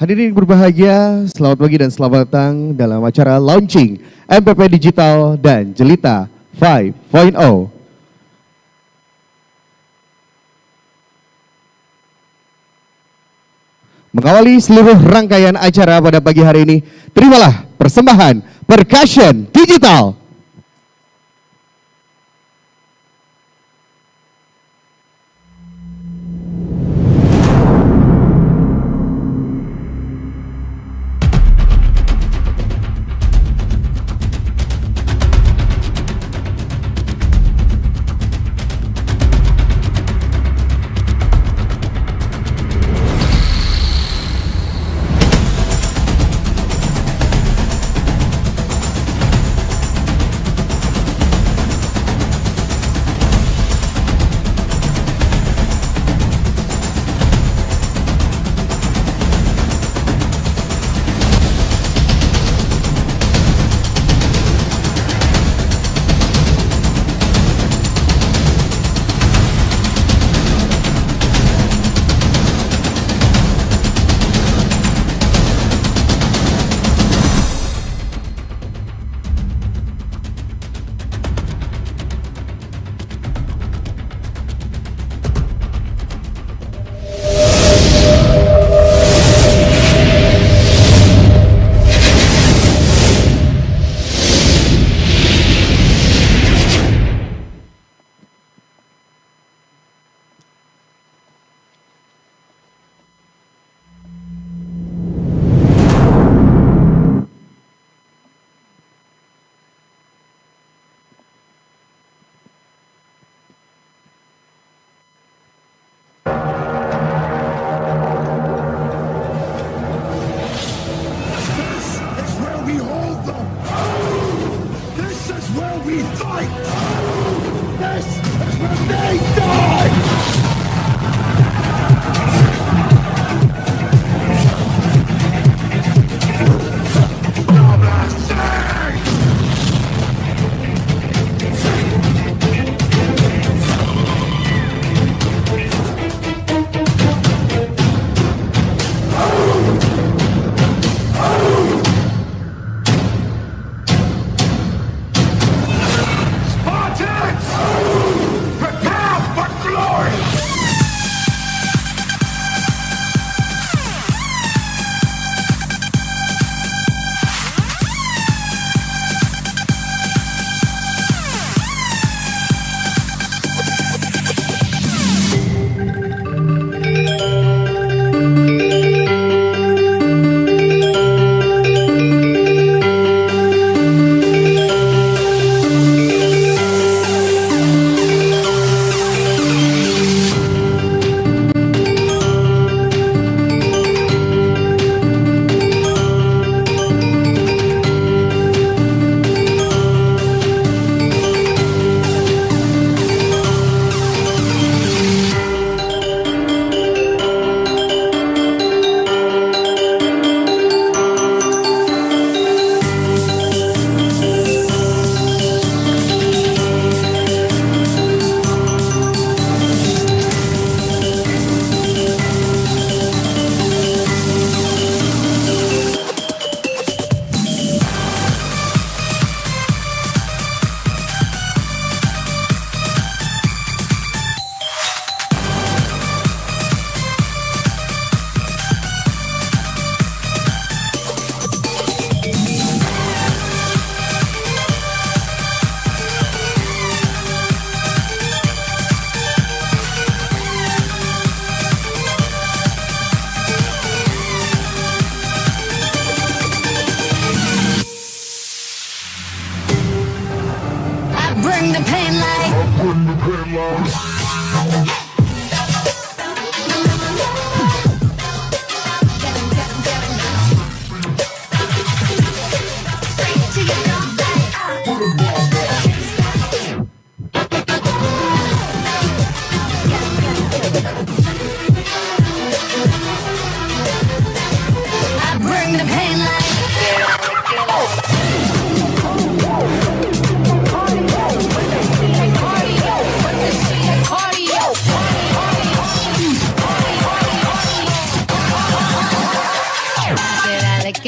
Hadirin berbahagia, selamat pagi dan selamat datang dalam acara launching MPP Digital dan Jelita 5.0. Mengawali seluruh rangkaian acara pada pagi hari ini, terimalah persembahan Percussion Digital.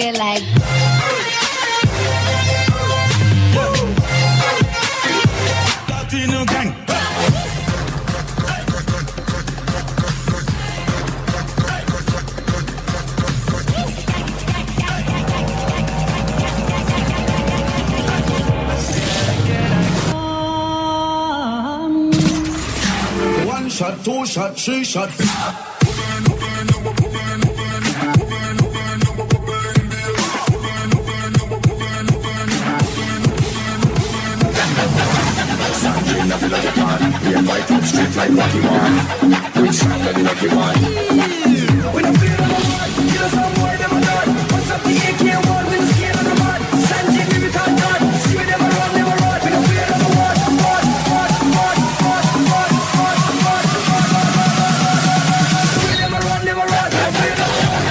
it like. Latino gang. One shot, two shot, three shot. Sandrina feel like you can. We are fight up straight like Rocky Man. We stronger than Rocky Man. We don't feel no more. Give us some more than we done. What's up the AK-1? We don't scale on the mud. Sanjay, we can't done. See we never run, never run. We don't feel no more. We never run, never run. We don't feel no more.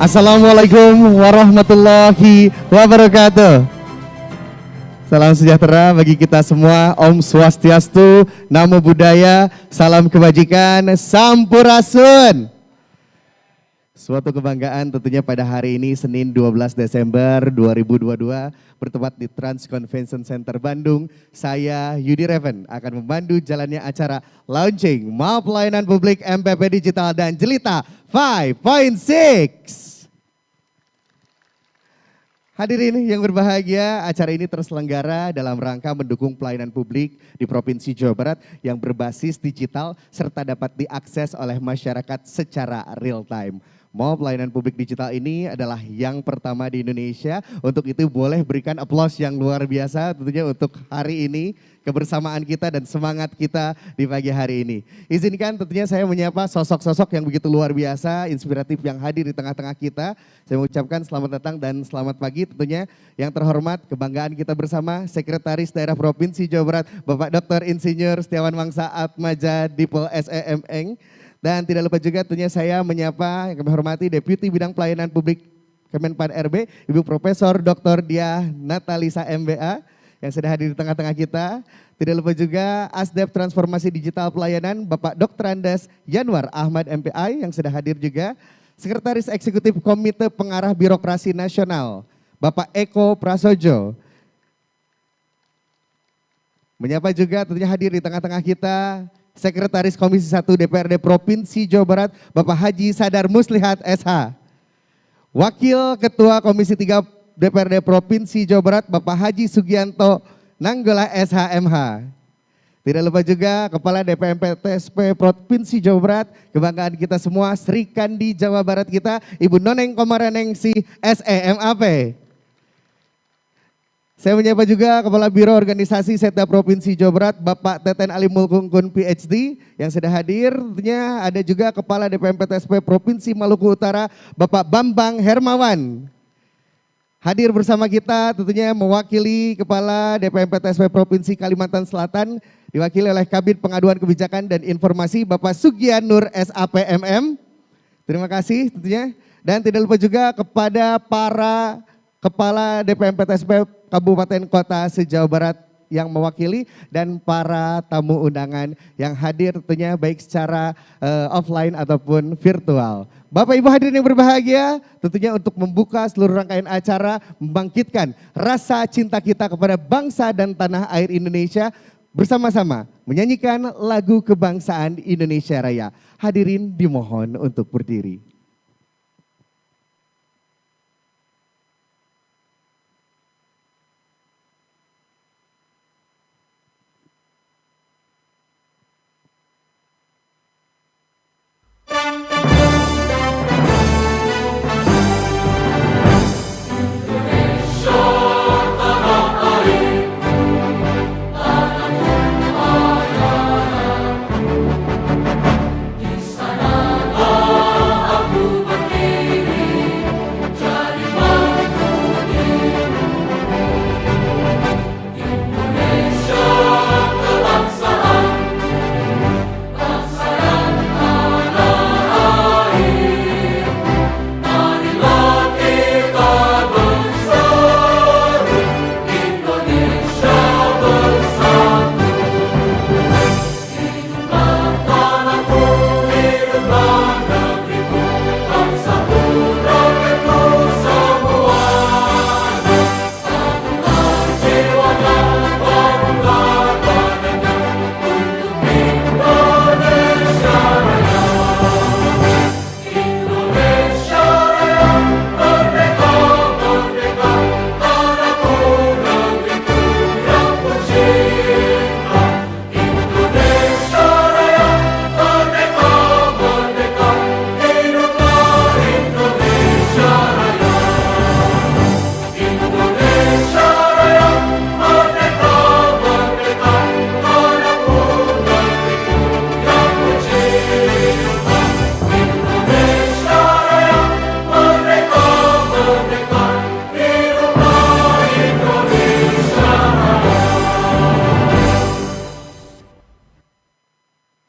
Assalamualaikum warahmatullahi wabarakatuh. Salam sejahtera bagi kita semua. Om Swastiastu, Namo Buddhaya, salam kebajikan, Sampurasun. Suatu kebanggaan tentunya pada hari ini Senin 12 Desember 2022 bertempat di Trans Convention Center Bandung. Saya Yudi Reven akan memandu jalannya acara launching MAP Pelayanan Publik MPP Digital dan Jelita 5.6. Hadirin yang berbahagia, acara ini terselenggara dalam rangka mendukung pelayanan publik di Provinsi Jawa Barat yang berbasis digital serta dapat diakses oleh masyarakat secara real time. Mau pelayanan publik digital ini adalah yang pertama di Indonesia. Untuk itu boleh berikan aplaus yang luar biasa tentunya untuk hari ini, kebersamaan kita dan semangat kita di pagi hari ini. Izinkan tentunya saya menyapa sosok-sosok yang begitu luar biasa, inspiratif yang hadir di tengah-tengah kita. Saya mengucapkan selamat datang dan selamat pagi tentunya yang terhormat, kebanggaan kita bersama Sekretaris Daerah Provinsi Jawa Barat, Bapak Dr. Insinyur Setiawan Wangsa Atmaja Dipol SEMeng. Dan tidak lupa juga tentunya saya menyapa yang kami hormati Deputi Bidang Pelayanan Publik Kemenpan RB, Ibu Profesor Dr. Diah Natalisa MBA yang sudah hadir di tengah-tengah kita. Tidak lupa juga Asdep Transformasi Digital Pelayanan Bapak Dr. Andes Yanwar Ahmad MPI yang sudah hadir juga. Sekretaris Eksekutif Komite Pengarah Birokrasi Nasional Bapak Eko Prasojo. Menyapa juga tentunya hadir di tengah-tengah kita Sekretaris Komisi 1 DPRD Provinsi Jawa Barat Bapak Haji Sadar Muslihat SH. Wakil Ketua Komisi 3 DPRD Provinsi Jawa Barat Bapak Haji Sugianto Nanggola SHMH. Tidak lupa juga Kepala DPMPTSP Provinsi Jawa Barat, kebanggaan kita semua Sri Kandi Jawa Barat kita, Ibu Noneng Komarenengsi SEMAP. Saya menyapa juga Kepala Biro Organisasi Setda Provinsi Jawa Barat Bapak Teten Ali Mulkungkun PhD yang sudah hadir. Tentunya ada juga Kepala DPMPTSP Provinsi Maluku Utara Bapak Bambang Hermawan. Hadir bersama kita tentunya mewakili Kepala DPMPTSP Provinsi Kalimantan Selatan diwakili oleh Kabid Pengaduan Kebijakan dan Informasi Bapak Sugian Nur SAPMM. Terima kasih tentunya. Dan tidak lupa juga kepada para Kepala DPMPTSP Kabupaten Kota se-Jawa Barat yang mewakili dan para tamu undangan yang hadir tentunya baik secara offline ataupun virtual. Bapak Ibu hadirin yang berbahagia, tentunya untuk membuka seluruh rangkaian acara, membangkitkan rasa cinta kita kepada bangsa dan tanah air Indonesia, bersama-sama menyanyikan lagu kebangsaan Indonesia Raya. Hadirin dimohon untuk berdiri.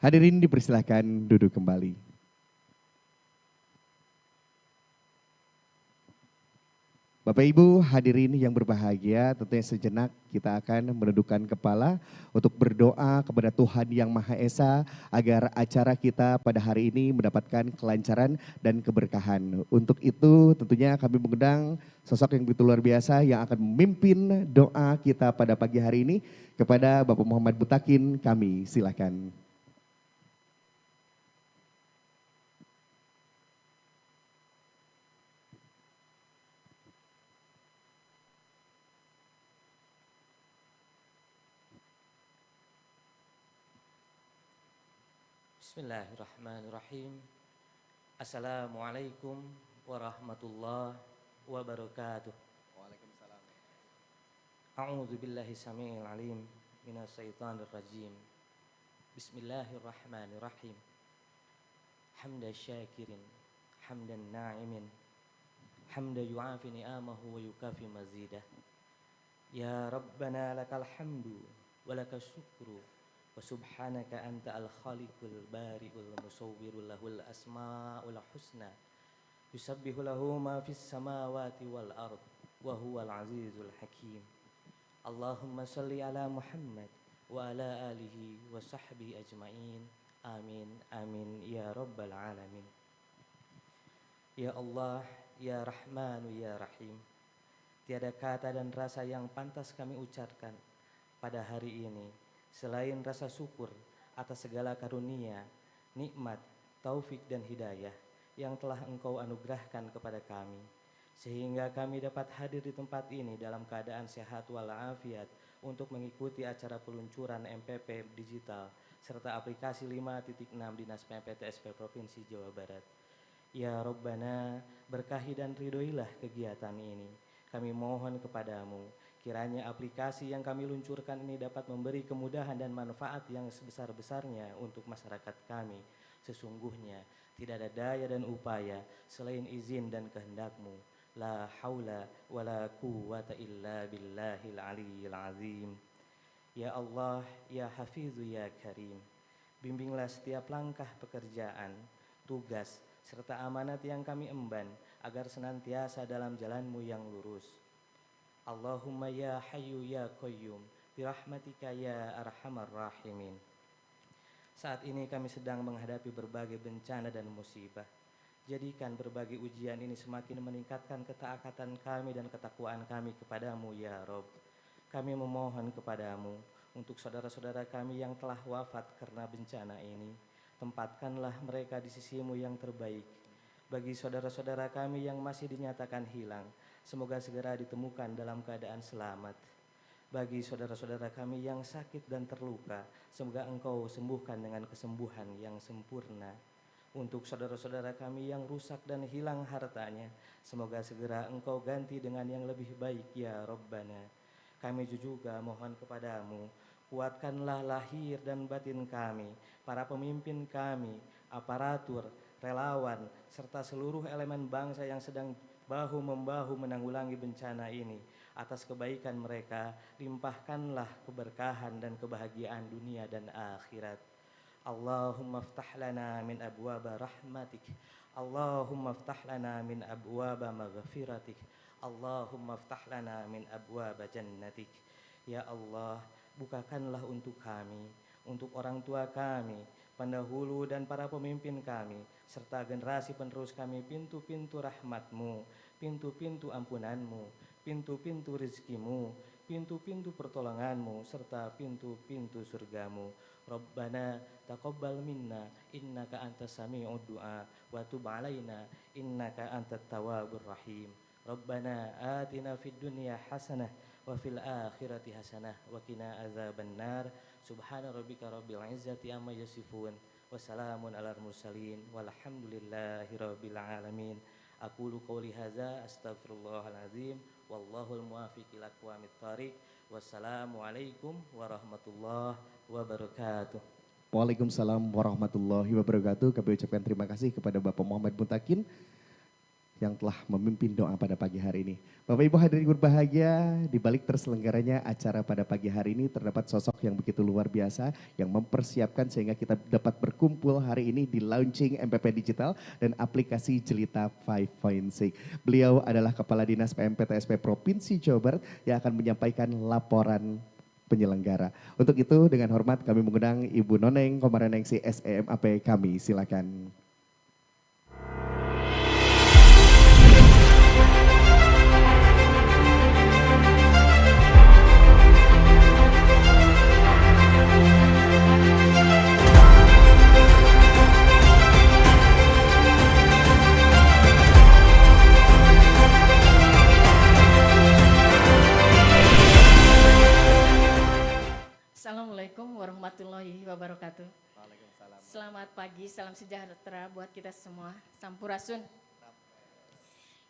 Hadirin dipersilahkan duduk kembali. Bapak Ibu hadirin yang berbahagia, tentunya sejenak kita akan menundukkan kepala untuk berdoa kepada Tuhan Yang Maha Esa agar acara kita pada hari ini mendapatkan kelancaran dan keberkahan. Untuk itu tentunya kami mengundang sosok yang begitu luar biasa yang akan memimpin doa kita pada pagi hari ini kepada Bapak Muhammad Mutakin. Kami silakan. Bismillahirrahmanirrahim. Assalamualaikum warahmatullahi wabarakatuh. Waalaikumsalam. A'udzu billahi samiil alim minas syaitonir rajim. Bismillahirrahmanirrahim. Hamdan syakirin, hamdan na'imin, hamdan yu'afi ni'amahu wa yukafi mazidah. Ya Rabbana lakal hamdu wa lakas syukru. Wa subhanaka anta al-khaliqul bari'ul musawwirul lahul asma'ul husna yusabbihu lahu ma fis samawati wal ard wa huwal azizul hakim. Allahumma salli ala Muhammad wa ala alihi wa sahbihi ajma'in. Amin amin ya rabbal alamin. Ya Allah, ya Rahmanu ya Rahim, tiada kata dan rasa yang pantas kami ucapkan pada hari ini selain rasa syukur atas segala karunia, nikmat, taufik dan hidayah yang telah Engkau anugerahkan kepada kami, sehingga kami dapat hadir di tempat ini dalam keadaan sehat walafiat untuk mengikuti acara peluncuran MPP digital serta aplikasi 5.6 Dinas PPTSP Provinsi Jawa Barat. Ya Rabbana, berkahi dan ridhoilah kegiatan ini. Kami mohon kepadamu, kiranya aplikasi yang kami luncurkan ini dapat memberi kemudahan dan manfaat yang sebesar-besarnya untuk masyarakat kami. Sesungguhnya tidak ada daya dan upaya selain izin dan kehendak-Mu. La haula wa la quwwata illa billahil aliyyil azim. Ya Allah, ya Hafizu ya Karim, bimbinglah setiap langkah pekerjaan, tugas, serta amanat yang kami emban agar senantiasa dalam jalan-Mu yang lurus. Allahumma ya hayyu ya qayyum birahmatika ya arhamar rahimin. Saat ini kami sedang menghadapi berbagai bencana dan musibah. Jadikan berbagai ujian ini semakin meningkatkan ketaatan kami dan ketakwaan kami kepadamu ya Rabb. Kami memohon kepadamu untuk saudara-saudara kami yang telah wafat karena bencana ini. Tempatkanlah mereka di sisi-Mu yang terbaik. Bagi saudara-saudara kami yang masih dinyatakan hilang, semoga segera ditemukan dalam keadaan selamat. Bagi saudara-saudara kami yang sakit dan terluka, semoga Engkau sembuhkan dengan kesembuhan yang sempurna. Untuk saudara-saudara kami yang rusak dan hilang hartanya, semoga segera Engkau ganti dengan yang lebih baik ya Rabbana. Kami juga mohon kepadamu, kuatkanlah lahir dan batin kami, para pemimpin kami, aparatur, relawan, serta seluruh elemen bangsa yang sedang bahu-membahu menanggulangi bencana ini. Atas kebaikan mereka, limpahkanlah keberkahan dan kebahagiaan dunia dan akhirat. Allahumma ftah lana min abwaba rahmatik. Allahumma ftah lana min abwaba maghfiratik. Allahumma ftah lana min abwaba jannatik. Ya Allah, bukakanlah untuk kami, untuk orang tua kami, pendahulu dan para pemimpin kami, serta generasi penerus kami pintu-pintu rahmat-Mu, pintu-pintu ampunan-Mu, pintu-pintu rizki-Mu, pintu-pintu pertolongan-Mu, serta pintu-pintu surga-Mu. Rabbana taqabbal minna innaka antas sami'ud du'a wa tub 'alaina innaka antat tawwabur rahim. Rabbana atina fid dunya hasanah wa fil akhirati hasanah wa qina adzabannar. Subhana rabbika rabbil izzati amma yasifun wa salamun alal mursalin walhamdulillahi rabbil alamin. Aqulu qouli hadza astaghfirullahal azim wallahul muwaffiq ila aqwamit thariq. Wassalamualaikum warahmatullahi wabarakatuh. Waalaikumsalam warahmatullahi wabarakatuh. Kami ucapkan terima kasih kepada Bapak Muhammad Mutakin yang telah memimpin doa pada pagi hari ini. Bapak Ibu hadirin berbahagia, di balik terselenggaranya acara pada pagi hari ini terdapat sosok yang begitu luar biasa yang mempersiapkan sehingga kita dapat berkumpul hari ini di launching MPP Digital dan aplikasi Jelita 5.6. Beliau adalah Kepala Dinas PMPTSP Provinsi Jawa Barat yang akan menyampaikan laporan penyelenggara. Untuk itu dengan hormat kami mengundang Ibu Noneng Komaranengsi SEMAP kami, silakan. Assalamualaikum warahmatullahi wabarakatuh. Selamat pagi, salam sejahtera buat kita semua. Sampurasun.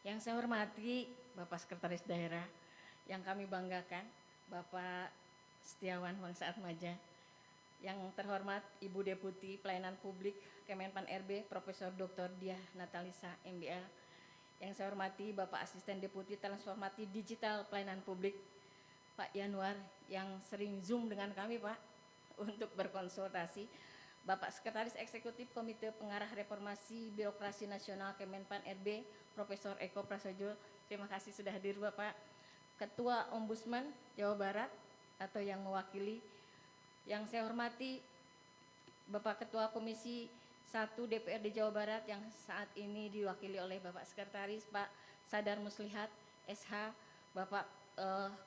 Yang saya hormati Bapak Sekretaris Daerah, yang kami banggakan Bapak Setiawan Wangsa Atmaja. Yang terhormat Ibu Deputi Pelayanan Publik Kemenpan RB Profesor Dr. Diah Natalisa MBA. Yang saya hormati Bapak Asisten Deputi Transformasi Digital Pelayanan Publik Pak Yanuar yang sering Zoom dengan kami Pak untuk berkonsultasi. Bapak Sekretaris Eksekutif Komite Pengarah Reformasi Birokrasi Nasional Kemenpan RB Profesor Eko Prasojo, terima kasih sudah hadir Bapak. Ketua Ombudsman Jawa Barat atau yang mewakili. Yang saya hormati Bapak Ketua Komisi 1 DPRD Jawa Barat yang saat ini diwakili oleh Bapak Sekretaris Pak Sadar Muslihat SH, Bapak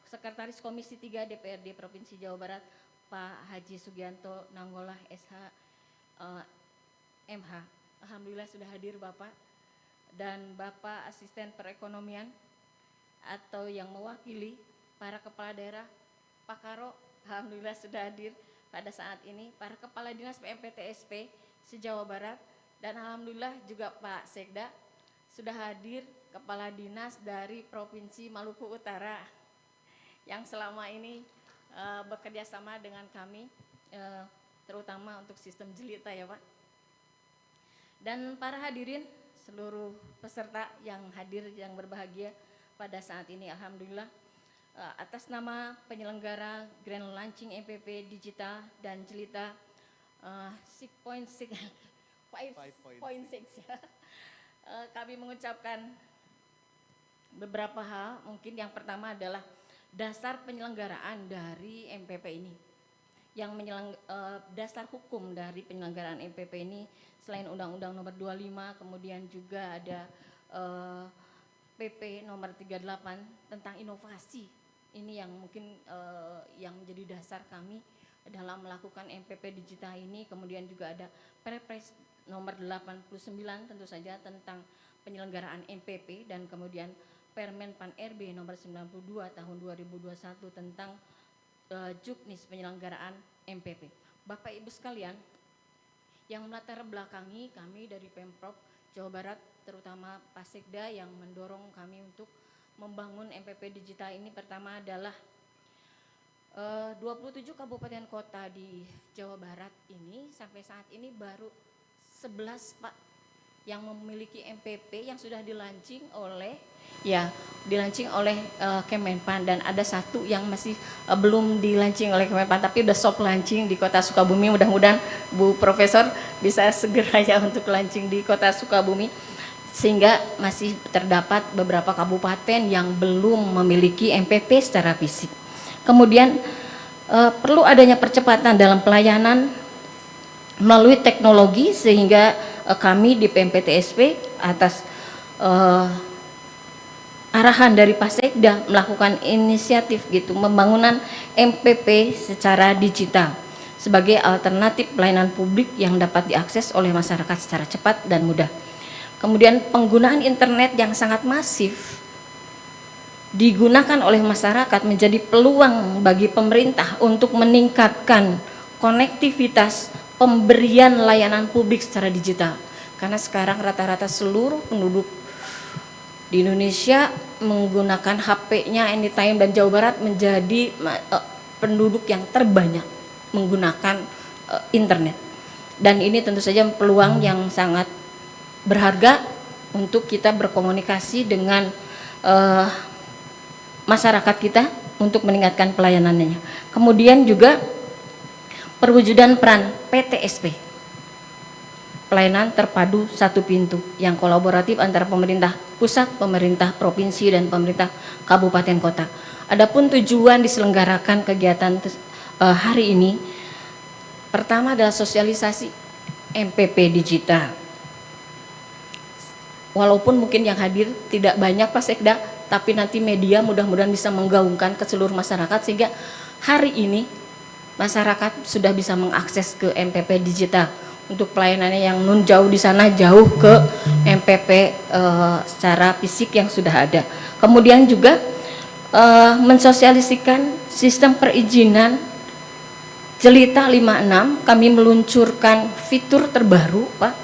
Sekretaris Komisi 3 DPRD Provinsi Jawa Barat Pak Haji Sugianto Nanggolah SH MH. Alhamdulillah sudah hadir Bapak. Dan Bapak Asisten Perekonomian atau yang mewakili para kepala daerah Pak Karo, alhamdulillah sudah hadir pada saat ini. Para kepala dinas PMPTSP se-Jawa Barat dan alhamdulillah juga Pak Sekda sudah hadir, kepala dinas dari Provinsi Maluku Utara yang selama ini bekerja sama dengan kami, terutama untuk sistem Jelita ya Pak. Dan para hadirin, seluruh peserta yang hadir, yang berbahagia pada saat ini, alhamdulillah atas nama penyelenggara Grand Launching MPP Digital dan Jelita 6.6 ya. Kami mengucapkan beberapa hal. Mungkin yang pertama adalah dasar penyelenggaraan dari MPP ini. Yang dasar hukum dari penyelenggaraan MPP ini selain Undang-Undang Nomor 25, kemudian juga ada PP Nomor 38 tentang inovasi. Ini yang mungkin yang menjadi dasar kami dalam melakukan MPP Digital ini. Kemudian juga ada Perpres Nomor 89 tentu saja tentang penyelenggaraan MPP, dan kemudian Permen Pan RB Nomor 92 tahun 2021 tentang juknis penyelenggaraan MPP. Bapak Ibu sekalian, yang melatar belakangi kami dari Pemprov Jawa Barat, terutama Pak Sekda yang mendorong kami untuk membangun MPP Digital ini, pertama adalah 27 kabupaten kota di Jawa Barat ini sampai saat ini baru 11 Pak yang memiliki MPP yang sudah dilaunching oleh Kemenpan, dan ada satu yang masih belum dilaunching oleh Kemenpan tapi udah soft launching di Kota Sukabumi. Mudah-mudahan Bu Profesor bisa segera ya untuk launching di Kota Sukabumi, sehingga masih terdapat beberapa kabupaten yang belum memiliki MPP secara fisik. Kemudian perlu adanya percepatan dalam pelayanan melalui teknologi, sehingga kami di PMPTSP atas arahan dari Pak Sekda melakukan inisiatif gitu, pembangunan MPP secara digital sebagai alternatif pelayanan publik yang dapat diakses oleh masyarakat secara cepat dan mudah. Kemudian penggunaan internet yang sangat masif digunakan oleh masyarakat menjadi peluang bagi pemerintah untuk meningkatkan konektivitas pemberian layanan publik secara digital. Karena sekarang rata-rata seluruh penduduk di Indonesia menggunakan HP-nya anytime, dan Jawa Barat menjadi penduduk yang terbanyak menggunakan internet. Dan ini tentu saja peluang yang sangat berharga untuk kita berkomunikasi dengan masyarakat kita untuk meningkatkan pelayanannya. Kemudian juga perwujudan peran PTSP, pelayanan terpadu satu pintu, yang kolaboratif antara pemerintah pusat, pemerintah provinsi, dan pemerintah kabupaten kota. Adapun tujuan diselenggarakan kegiatan hari ini, pertama adalah sosialisasi MPP digital. Walaupun mungkin yang hadir tidak banyak Pak Sekda, tapi nanti media mudah-mudahan bisa menggaungkan ke seluruh masyarakat sehingga hari ini masyarakat sudah bisa mengakses ke MPP digital untuk pelayanannya yang nun jauh di sana, jauh ke MPP secara fisik yang sudah ada. Kemudian juga mensosialisikan sistem perizinan Jelita 56, kami meluncurkan fitur terbaru Pak,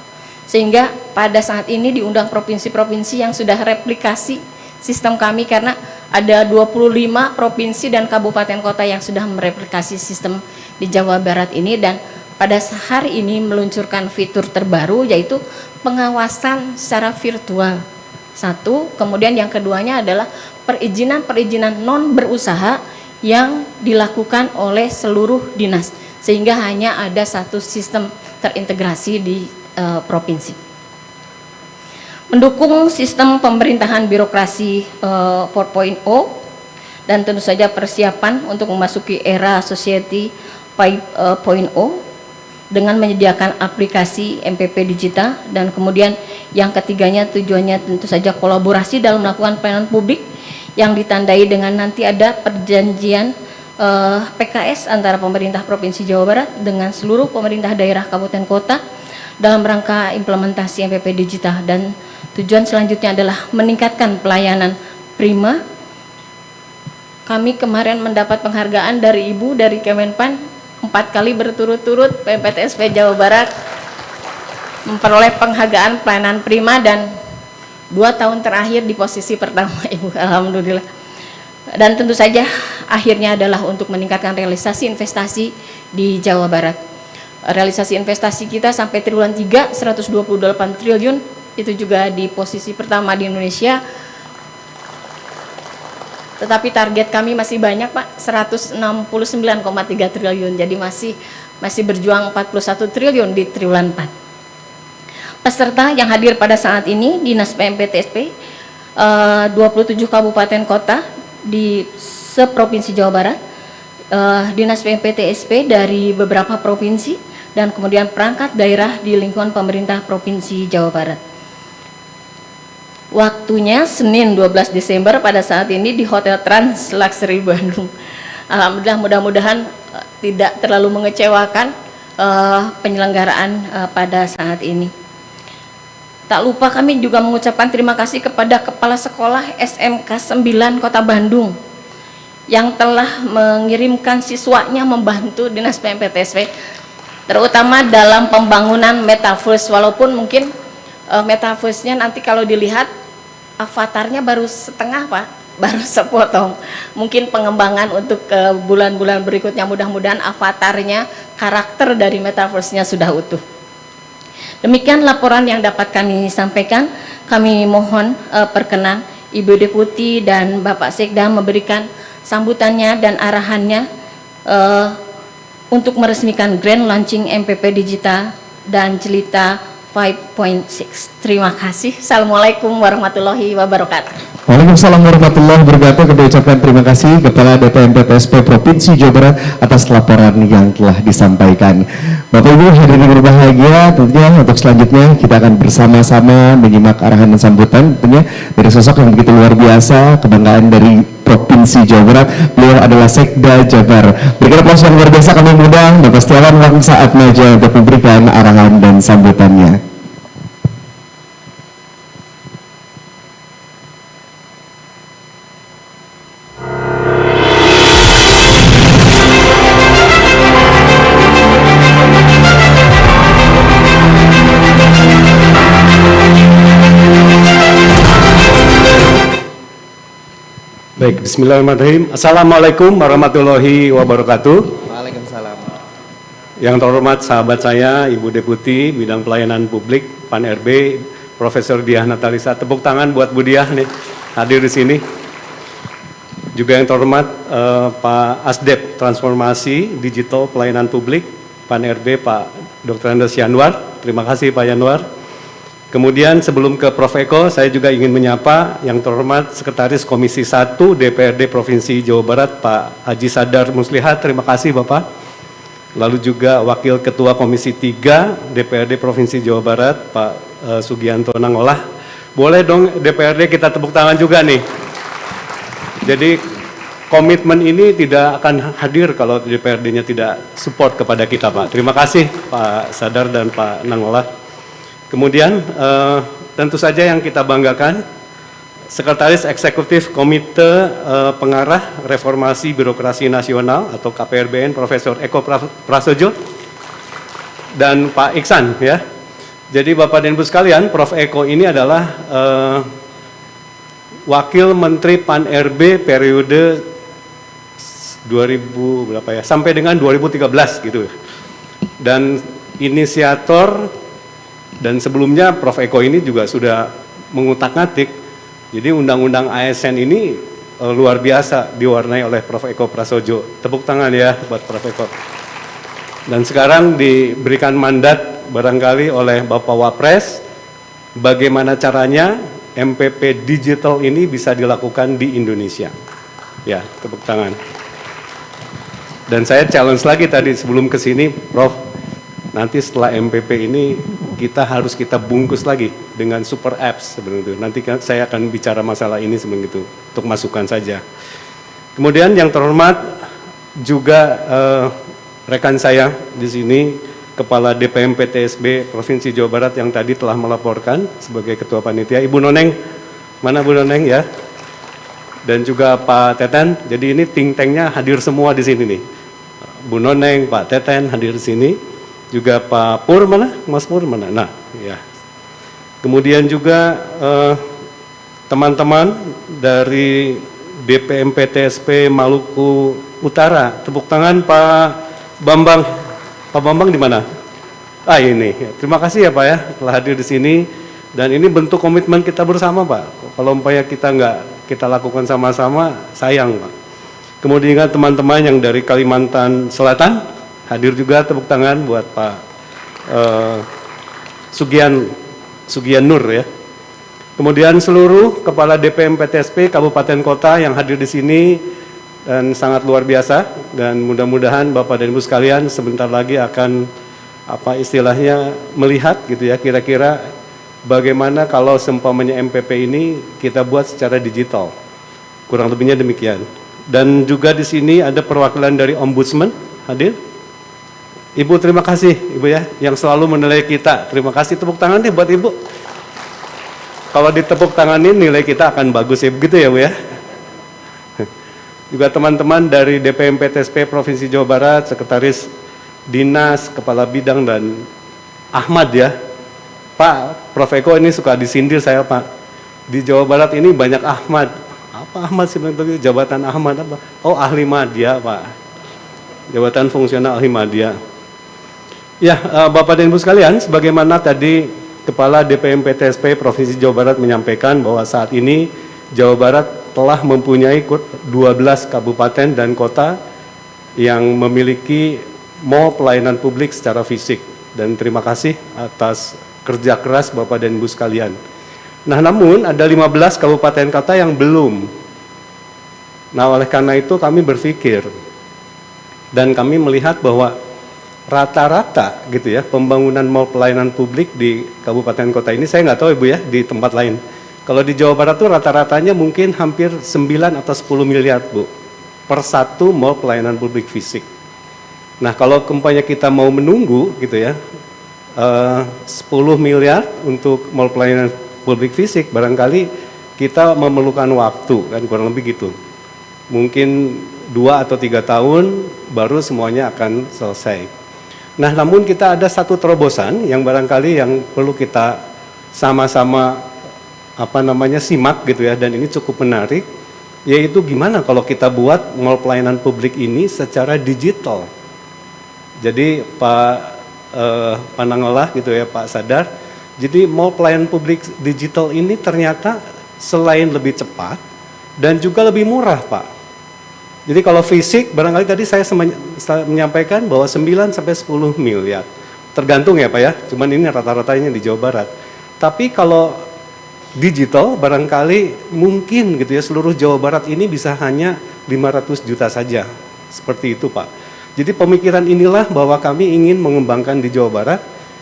sehingga pada saat ini diundang provinsi-provinsi yang sudah replikasi sistem kami, karena ada 25 provinsi dan kabupaten kota yang sudah mereplikasi sistem di Jawa Barat ini, dan pada hari ini meluncurkan fitur terbaru yaitu pengawasan secara virtual. Satu, kemudian yang keduanya adalah perizinan non berusaha yang dilakukan oleh seluruh dinas, sehingga hanya ada satu sistem terintegrasi di provinsi. Mendukung sistem pemerintahan birokrasi 4.0 dan tentu saja persiapan untuk memasuki era society 5.0 dengan menyediakan aplikasi MPP digital, dan kemudian yang ketiganya tujuannya tentu saja kolaborasi dalam melakukan pelayanan publik yang ditandai dengan nanti ada perjanjian PKS antara pemerintah Provinsi Jawa Barat dengan seluruh pemerintah daerah kabupaten kota dalam rangka implementasi MPP digital, dan tujuan selanjutnya adalah meningkatkan pelayanan prima. Kami kemarin mendapat penghargaan dari Ibu dari Kemenpan 4 kali berturut-turut PPTSP Jawa Barat memperoleh penghargaan pelayanan prima, dan 2 tahun terakhir di posisi pertama Ibu, alhamdulillah. Dan tentu saja akhirnya adalah untuk meningkatkan realisasi investasi di Jawa Barat. Realisasi investasi kita sampai triwulan 3 128 triliun, itu juga di posisi pertama di Indonesia. Tetapi target kami masih banyak Pak, 169,3 triliun. Jadi masih berjuang 41 triliun di triwulan 4. Peserta yang hadir pada saat ini Dinas PMPTSP 27 kabupaten kota di seprovinsi Jawa Barat, Dinas PMPTSP dari beberapa provinsi, dan kemudian perangkat daerah di lingkungan pemerintah Provinsi Jawa Barat. Waktunya Senin 12 Desember pada saat ini di Hotel Trans Luxury Bandung. Alhamdulillah, mudah-mudahan tidak terlalu mengecewakan penyelenggaraan pada saat ini. Tak lupa kami juga mengucapkan terima kasih kepada Kepala Sekolah SMK 9 Kota Bandung yang telah mengirimkan siswanya membantu Dinas PMPTSP, terutama dalam pembangunan metaverse. Walaupun mungkin metaverse-nya nanti kalau dilihat avatarnya baru setengah Pak, baru sepotong. Mungkin pengembangan untuk bulan-bulan berikutnya mudah-mudahan avatarnya, karakter dari metaverse-nya sudah utuh. Demikian laporan yang dapat kami sampaikan. Kami mohon perkenan Ibu Deputi dan Bapak Sekda memberikan sambutannya dan arahannya untuk meresmikan grand launching MPP digital dan Jelita 5.6. Terima kasih. Assalamualaikum warahmatullahi wabarakatuh. Waalaikumsalam warahmatullahi wabarakatuh. Kami ucapkan terima kasih Kepala DPMPTSP Provinsi Jawa Barat atas laporan yang telah disampaikan. Bapak Ibu hadirin yang berbahagia, tentunya untuk selanjutnya kita akan bersama-sama menyimak arahan dan sambutan tentunya dari sosok yang begitu luar biasa, kebanggaan dari Provinsi Jawa Barat. Beliau adalah Sekda Jabar. Berikan aplaus yang luar biasa kami undang Bapak Setiawan Wang Saat Maja untuk memberikan arahan dan sambutannya. Baik, bismillahirrahmanirrahim. Assalamualaikum warahmatullahi wabarakatuh. Waalaikumsalam. Yang terhormat sahabat saya, Ibu Deputi Bidang Pelayanan Publik, Pan RB, Profesor Diah Natalisa. Tepuk tangan buat Bu Diah nih, hadir di sini. Juga yang terhormat Pak Asdep Transformasi Digital Pelayanan Publik, Pan RB Pak Dr. Andes Yanwar. Terima kasih Pak Yanwar. Kemudian sebelum ke Prof. Eko, saya juga ingin menyapa yang terhormat Sekretaris Komisi 1 DPRD Provinsi Jawa Barat, Pak Haji Sadar Muslihat. Terima kasih Bapak. Lalu juga Wakil Ketua Komisi 3 DPRD Provinsi Jawa Barat, Pak Sugianto Nangolah. Boleh dong DPRD kita tepuk tangan juga nih. Jadi komitmen ini tidak akan hadir kalau DPRD-nya tidak support kepada kita Pak. Terima kasih Pak Sadar dan Pak Nangolah. Kemudian tentu saja yang kita banggakan, Sekretaris Eksekutif Komite Pengarah Reformasi Birokrasi Nasional atau KPRBN Profesor Eko Prasojo dan Pak Iksan ya. Jadi Bapak dan Ibu sekalian, Prof. Eko ini adalah Wakil Menteri Pan RB periode 2000 berapa ya sampai dengan 2013 gitu. Dan inisiator dan sebelumnya Prof. Eko ini juga sudah mengutak-atik. Jadi undang-undang ASN ini luar biasa diwarnai oleh Prof. Eko Prasojo. Tepuk tangan ya buat Prof. Eko. Dan sekarang diberikan mandat barangkali oleh Bapak Wapres, bagaimana caranya MPP digital ini bisa dilakukan di Indonesia. Ya, tepuk tangan. Dan saya challenge lagi tadi sebelum ke sini, Prof, nanti setelah MPP ini kita bungkus lagi dengan super apps sebenarnya. Nanti saya akan bicara masalah ini sebenarnya itu untuk masukan saja. Kemudian yang terhormat juga rekan saya di sini, Kepala DPM PTSB Provinsi Jawa Barat yang tadi telah melaporkan sebagai Ketua Panitia, Ibu Noneng, mana Bu Noneng ya? Dan juga Pak Teten. Jadi ini think tank-nya hadir semua di sini nih. Bu Noneng, Pak Teten hadir di sini. Juga Pak Pur mana? Mas Pur mana? Nah, ya. Kemudian juga teman-teman dari DPM PTSP Maluku Utara. Tepuk tangan Pak Bambang. Pak Bambang di mana? Ah ini. Terima kasih ya Pak ya telah hadir di sini. Dan ini bentuk komitmen kita bersama Pak. Kalau umpamanya kita nggak kita lakukan sama-sama, sayang Pak. Kemudian teman-teman yang dari Kalimantan Selatan hadir juga, tepuk tangan buat Pak Sugian Nur ya. Kemudian seluruh Kepala DPM PTSP Kabupaten Kota yang hadir di sini dan sangat luar biasa, dan mudah-mudahan Bapak dan Ibu sekalian sebentar lagi akan apa istilahnya melihat gitu ya kira-kira bagaimana kalau seumpamanya MPP ini kita buat secara digital. Kurang lebihnya demikian. Dan juga di sini ada perwakilan dari Ombudsman hadir. Ibu terima kasih Ibu ya yang selalu menilai kita. Terima kasih, tepuk tangan deh buat Ibu. Kalau ditepuk tanganin nilai kita akan bagus ya begitu ya Bu ya. Juga teman-teman dari DPM PTSP Provinsi Jawa Barat, Sekretaris Dinas, Kepala Bidang dan Ahmad ya. Pak, Prof. Eko ini suka disindir saya Pak. Di Jawa Barat ini banyak Ahmad. Apa Ahmad sebenarnya? Jabatan Ahmad apa? Oh ahli madya Pak. Jabatan fungsional ahli madya. Ya Bapak dan Ibu sekalian, sebagaimana tadi Kepala DPM PTSP Provinsi Jawa Barat menyampaikan bahwa saat ini Jawa Barat telah mempunyai 12 kabupaten dan kota yang memiliki mall pelayanan publik secara fisik. Dan terima kasih atas kerja keras Bapak dan Ibu sekalian. Nah namun ada 15 kabupaten kota yang belum. Nah oleh karena itu kami berpikir dan kami melihat bahwa rata-rata gitu ya pembangunan mall pelayanan publik di kabupaten kota ini, saya nggak tahu Ibu ya di tempat lain. Kalau di Jawa Barat tuh rata-ratanya mungkin hampir 9 atau 10 miliar Bu per satu mall pelayanan publik fisik. Nah kalau umpamanya kita mau menunggu gitu ya 10 miliar untuk mall pelayanan publik fisik, barangkali kita memerlukan waktu kan kurang lebih gitu. Mungkin 2 atau 3 tahun baru semuanya akan selesai. Nah namun kita ada satu terobosan yang barangkali yang perlu kita sama-sama simak gitu ya, dan ini cukup menarik, yaitu gimana kalau kita buat mall pelayanan publik ini secara digital. Jadi Pak Nangolah gitu ya, Pak Sadar, Jadi mall pelayanan publik digital ini ternyata selain lebih cepat dan juga lebih murah, Pak. Jadi kalau fisik, barangkali tadi saya menyampaikan bahwa 9 sampai 10 miliar. Tergantung ya Pak ya, cuman ini rata-ratanya di Jawa Barat. Tapi kalau digital barangkali mungkin gitu ya, seluruh Jawa Barat ini bisa hanya 500 juta saja. Seperti itu Pak. Jadi pemikiran inilah bahwa kami ingin mengembangkan di Jawa Barat.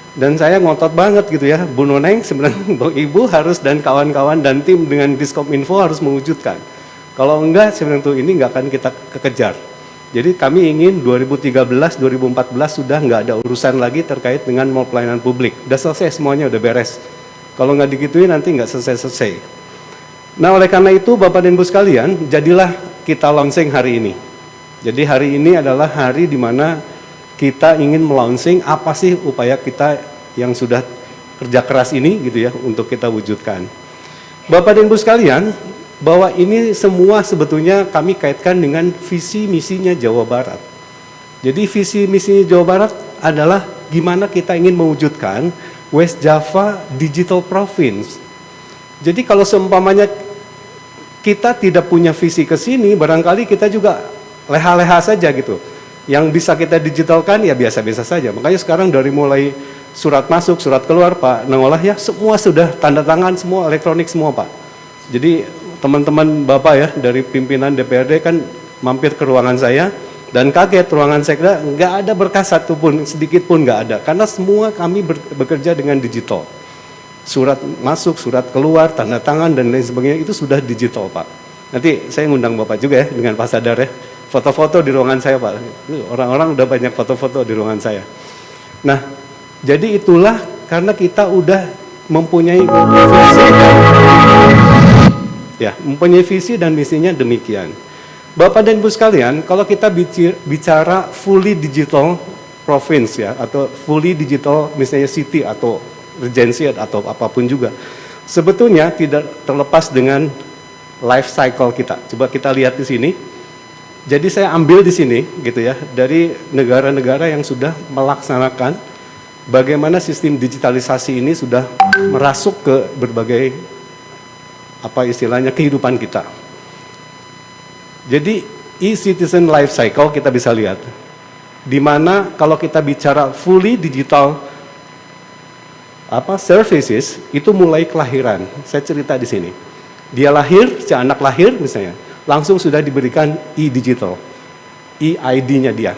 Dan saya ngotot banget gitu ya, Bu Noneng sebenarnya Bang Ibu harus dan kawan-kawan dan tim dengan Diskominfo harus mewujudkan. Kalau enggak sebenarnya ini enggak akan kita kekejar. Jadi kami ingin 2013, 2014 sudah enggak ada urusan lagi terkait dengan mall pelayanan publik. Udah selesai semuanya, udah beres. Kalau enggak digituin nanti enggak selesai-selesai. Nah oleh karena itu Bapak dan Ibu sekalian, jadilah kita launching hari ini. Jadi hari ini adalah hari di mana kita ingin melaunching apa sih upaya kita yang sudah kerja keras ini gitu ya untuk kita wujudkan. Bapak dan Ibu sekalian, bahwa ini semua sebetulnya kami kaitkan dengan visi misinya Jawa Barat. Jadi visi misinya Jawa Barat adalah gimana kita ingin mewujudkan West Java Digital Province. Jadi kalau seumpamanya kita tidak punya visi ke sini, barangkali kita juga leha-leha saja gitu. Yang bisa kita digitalkan ya biasa-biasa saja. Makanya sekarang dari mulai surat masuk, surat keluar Pak Nangolah ya, semua sudah tanda tangan, semua elektronik semua Pak. Jadi teman-teman Bapak ya dari pimpinan DPRD kan mampir ke ruangan saya dan kaget ruangan sekda nggak ada berkas satu pun, sedikit pun nggak ada. Karena semua kami bekerja dengan digital. Surat masuk, surat keluar, tanda tangan dan lain sebagainya itu sudah digital Pak. Nanti saya ngundang Bapak juga ya dengan Pak Sadar ya. Foto-foto di ruangan saya Pak, orang-orang udah banyak foto-foto di ruangan saya. Nah, jadi itulah karena kita udah mempunyai visi mempunyai visi dan misinya demikian. Bapak dan Ibu sekalian, kalau kita bicara fully digital province ya, atau fully digital misalnya city atau regency atau apapun juga, sebetulnya tidak terlepas dengan life cycle kita. Coba kita lihat di sini. Jadi saya ambil di sini gitu ya dari negara-negara yang sudah melaksanakan bagaimana sistem digitalisasi ini sudah merasuk ke berbagai apa istilahnya kehidupan kita. Jadi e-citizen life cycle kita bisa lihat di mana kalau kita bicara fully digital services itu mulai kelahiran. Saya cerita di sini. Dia lahir, si anak lahir misalnya langsung sudah diberikan e-digital, e-ID-nya dia.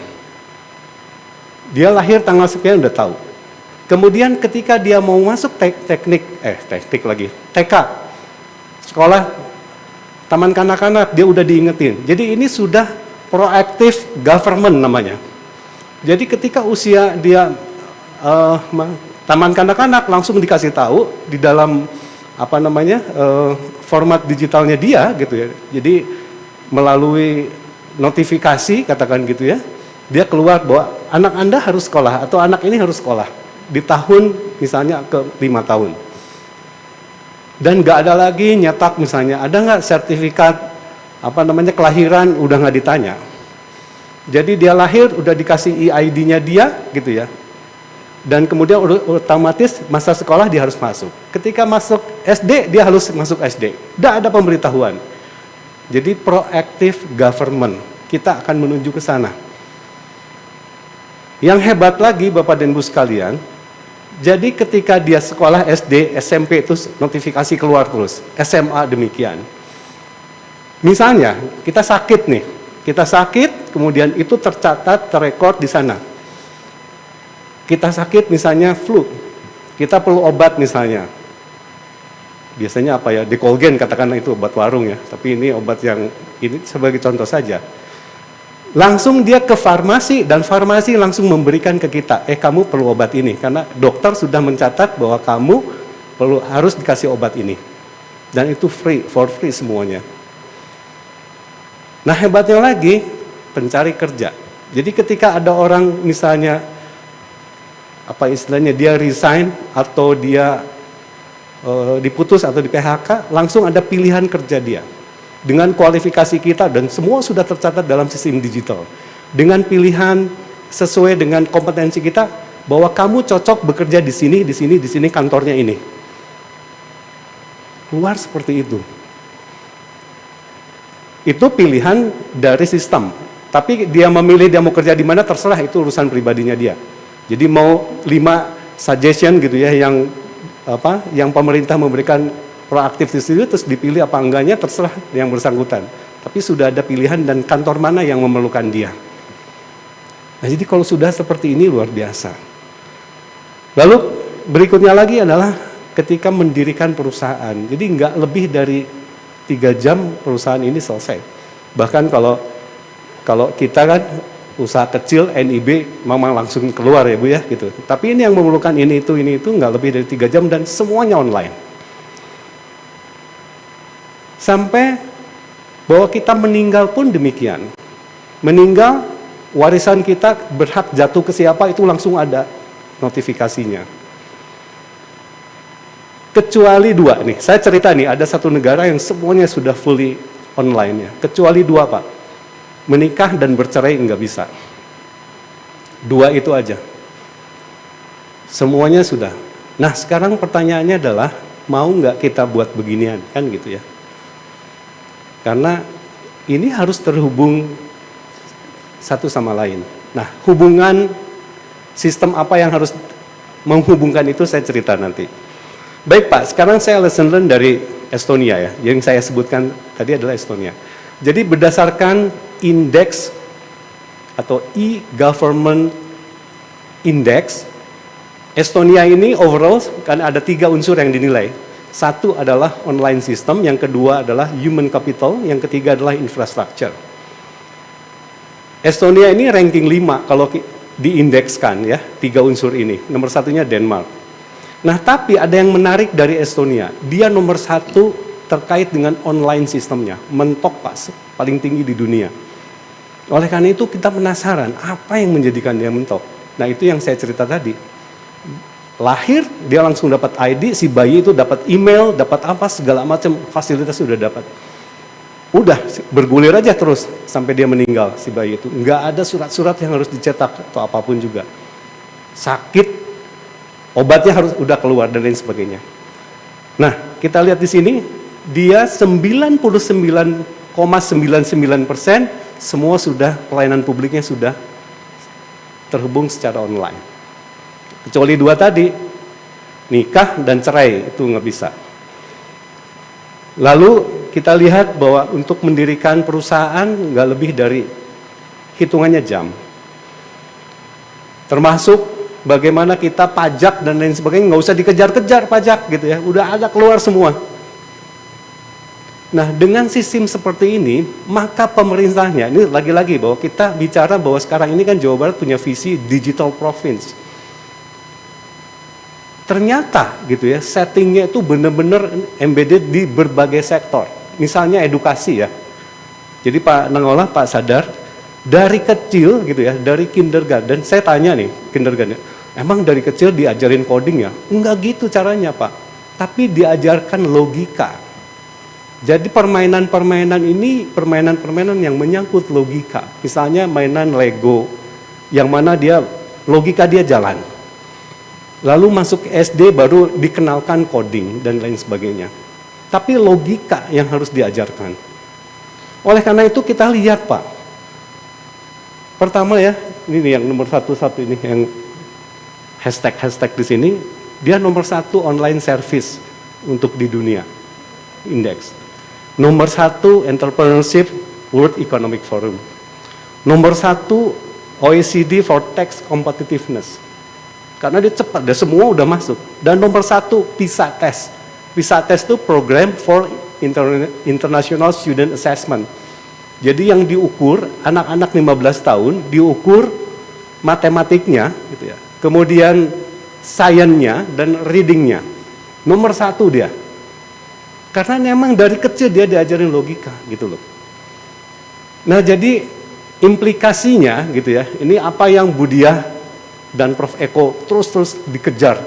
Dia lahir tanggal sekian udah tahu. Kemudian ketika dia mau masuk TK, sekolah, taman kanak-kanak, dia udah diingetin. Jadi ini sudah proactive government namanya. Jadi ketika usia dia taman kanak-kanak langsung dikasih tahu di dalam format digitalnya dia gitu ya. Jadi melalui notifikasi katakan gitu ya, dia keluar bahwa anak Anda harus sekolah atau anak ini harus sekolah di tahun misalnya ke 5 tahun. Dan nggak ada lagi nyetak misalnya, ada nggak sertifikat kelahiran udah nggak ditanya. Jadi dia lahir udah dikasih e-ID-nya dia gitu ya. Dan kemudian otomatis masa sekolah dia harus masuk. Ketika masuk SD dia harus masuk SD. Tidak ada pemberitahuan. Jadi proactive government, kita akan menuju ke sana. Yang hebat lagi Bapak dan Ibu sekalian, jadi ketika dia sekolah SD, SMP itu notifikasi keluar terus, SMA demikian. Misalnya kita sakit nih, kemudian itu tercatat, terrekord di sana. Kita sakit misalnya flu, kita perlu obat misalnya. Biasanya apa ya, Decolgen katakanlah itu obat warung ya, tapi ini obat yang ini sebagai contoh saja. Langsung dia ke farmasi dan farmasi langsung memberikan ke kita, kamu perlu obat ini karena dokter sudah mencatat bahwa kamu harus dikasih obat ini. Dan itu for free semuanya. Nah hebatnya lagi, pencari kerja. Jadi ketika ada orang misalnya dia resign atau dia diputus atau di PHK, langsung ada pilihan kerja dia. Dengan kualifikasi kita dan semua sudah tercatat dalam sistem digital. Dengan pilihan sesuai dengan kompetensi kita, bahwa kamu cocok bekerja di sini kantornya ini. Keluar seperti itu. Itu pilihan dari sistem. Tapi dia memilih dia mau kerja di mana terserah, itu urusan pribadinya dia. Jadi mau 5 suggestion gitu ya yang pemerintah memberikan proaktif di situ terus dipilih apa enggaknya terserah yang bersangkutan. Tapi sudah ada pilihan dan kantor mana yang memerlukan dia. Nah, jadi kalau sudah seperti ini luar biasa. Lalu berikutnya lagi adalah ketika mendirikan perusahaan. Jadi nggak lebih dari 3 jam perusahaan ini selesai. Bahkan kalau kita kan usaha kecil NIB memang langsung keluar ya Bu ya gitu. Tapi ini yang memerlukan ini itu nggak lebih dari 3 jam dan semuanya online. Sampai bahwa kita meninggal pun demikian. Meninggal, warisan kita berhak jatuh ke siapa itu langsung ada notifikasinya. Kecuali 2 nih, saya cerita nih ada satu negara yang semuanya sudah fully online ya. Kecuali 2 Pak, menikah dan bercerai nggak bisa. 2 itu aja. Semuanya sudah. Nah sekarang pertanyaannya adalah mau nggak kita buat beginian kan gitu ya. Karena ini harus terhubung satu sama lain. Nah, hubungan sistem apa yang harus menghubungkan itu saya cerita nanti. Baik Pak, sekarang saya lesson learn dari Estonia ya. Yang saya sebutkan tadi adalah Estonia. Jadi berdasarkan indeks atau e-government index, Estonia ini overall kan ada 3 unsur yang dinilai. 1 adalah online system, yang kedua adalah human capital, yang ketiga adalah infrastructure. Estonia ini ranking 5 kalau diindekskan ya, 3 unsur ini. Nomor 1-nya Denmark. Nah tapi ada yang menarik dari Estonia, dia nomor 1 terkait dengan online sistemnya, mentok Pak, paling tinggi di dunia. Oleh karena itu kita penasaran, apa yang menjadikan dia mentok? Nah itu yang saya cerita tadi. Lahir, dia langsung dapat ID, si bayi itu dapat email, dapat apa, segala macam fasilitas sudah dapat. Udah, bergulir aja terus sampai dia meninggal si bayi itu. Nggak ada surat-surat yang harus dicetak atau apapun juga. Sakit, obatnya harus udah keluar dan lain sebagainya. Nah, kita lihat di sini, dia 99,99% semua sudah, pelayanan publiknya sudah terhubung secara online. Kecuali 2 tadi, nikah dan cerai, itu nggak bisa. Lalu kita lihat bahwa untuk mendirikan perusahaan nggak lebih dari hitungannya jam. Termasuk bagaimana kita pajak dan lain sebagainya, nggak usah dikejar-kejar pajak gitu ya, udah ada keluar semua. Nah dengan sistem seperti ini, maka pemerintahnya, ini lagi-lagi bahwa kita bicara bahwa sekarang ini kan Jawa Barat punya visi digital province. Ternyata gitu ya, settingnya itu benar-benar embedded di berbagai sektor. Misalnya edukasi ya. Jadi Pak Nangola, Pak Sadar, dari kecil gitu ya, dari kindergarten, saya tanya nih kindergarten, emang dari kecil diajarin coding ya? Enggak gitu caranya Pak, tapi diajarkan logika. Jadi permainan-permainan ini, permainan-permainan yang menyangkut logika. Misalnya mainan Lego, yang mana dia, logika dia jalan. Lalu masuk ke SD baru dikenalkan coding dan lain sebagainya. Tapi logika yang harus diajarkan. Oleh karena itu kita lihat Pak. Pertama ya, ini yang nomor 1 ini yang hashtag di sini, dia nomor 1 online service untuk di dunia, indeks. Nomor 1 entrepreneurship World Economic Forum. Nomor 1 OECD for Tax Competitiveness. Karena dia cepat, dia semua udah masuk. Dan nomor 1 PISA test. PISA test itu program for International Student Assessment. Jadi yang diukur anak-anak 15 tahun diukur matematiknya, gitu ya. Kemudian sainsnya dan readingnya. Nomor 1 dia. Karena memang dari kecil dia diajarin logika, gitu loh. Nah jadi implikasinya, gitu ya. Ini apa yang Budiah dan Prof. Eko terus dikejar,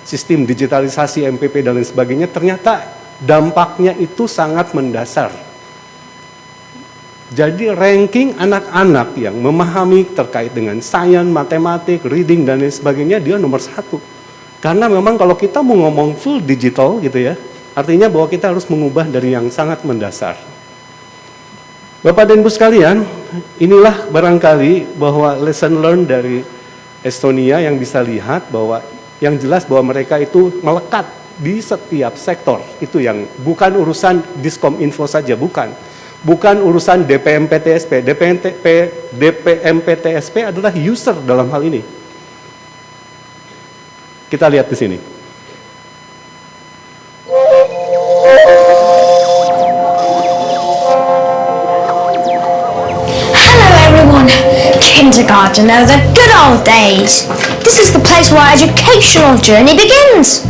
sistem digitalisasi, MPP dan lain sebagainya, ternyata dampaknya itu sangat mendasar. Jadi ranking anak-anak yang memahami terkait dengan sains, matematik, reading dan lain sebagainya dia nomor 1. Karena memang kalau kita mau ngomong full digital gitu ya, artinya bahwa kita harus mengubah dari yang sangat mendasar. Bapak dan Ibu sekalian, inilah barangkali bahwa lesson learned dari Estonia yang bisa lihat bahwa yang jelas bahwa mereka itu melekat di setiap sektor. Itu yang bukan urusan Diskom Info saja, bukan. Bukan urusan DPMPTSP. DPMPTSP adalah user dalam hal ini. Kita lihat di sini. Kindergarten are the good old days. This is the place where our educational journey begins.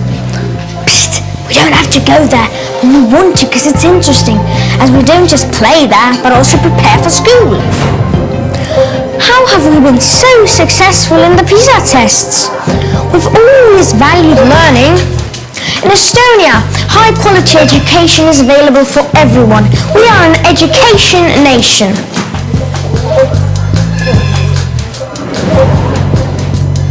Psst, we don't have to go there, but we want to because it's interesting, as we don't just play there, but also prepare for school. How have we been so successful in the PISA tests? We've always valued learning. In Estonia, high-quality education is available for everyone. We are an education nation.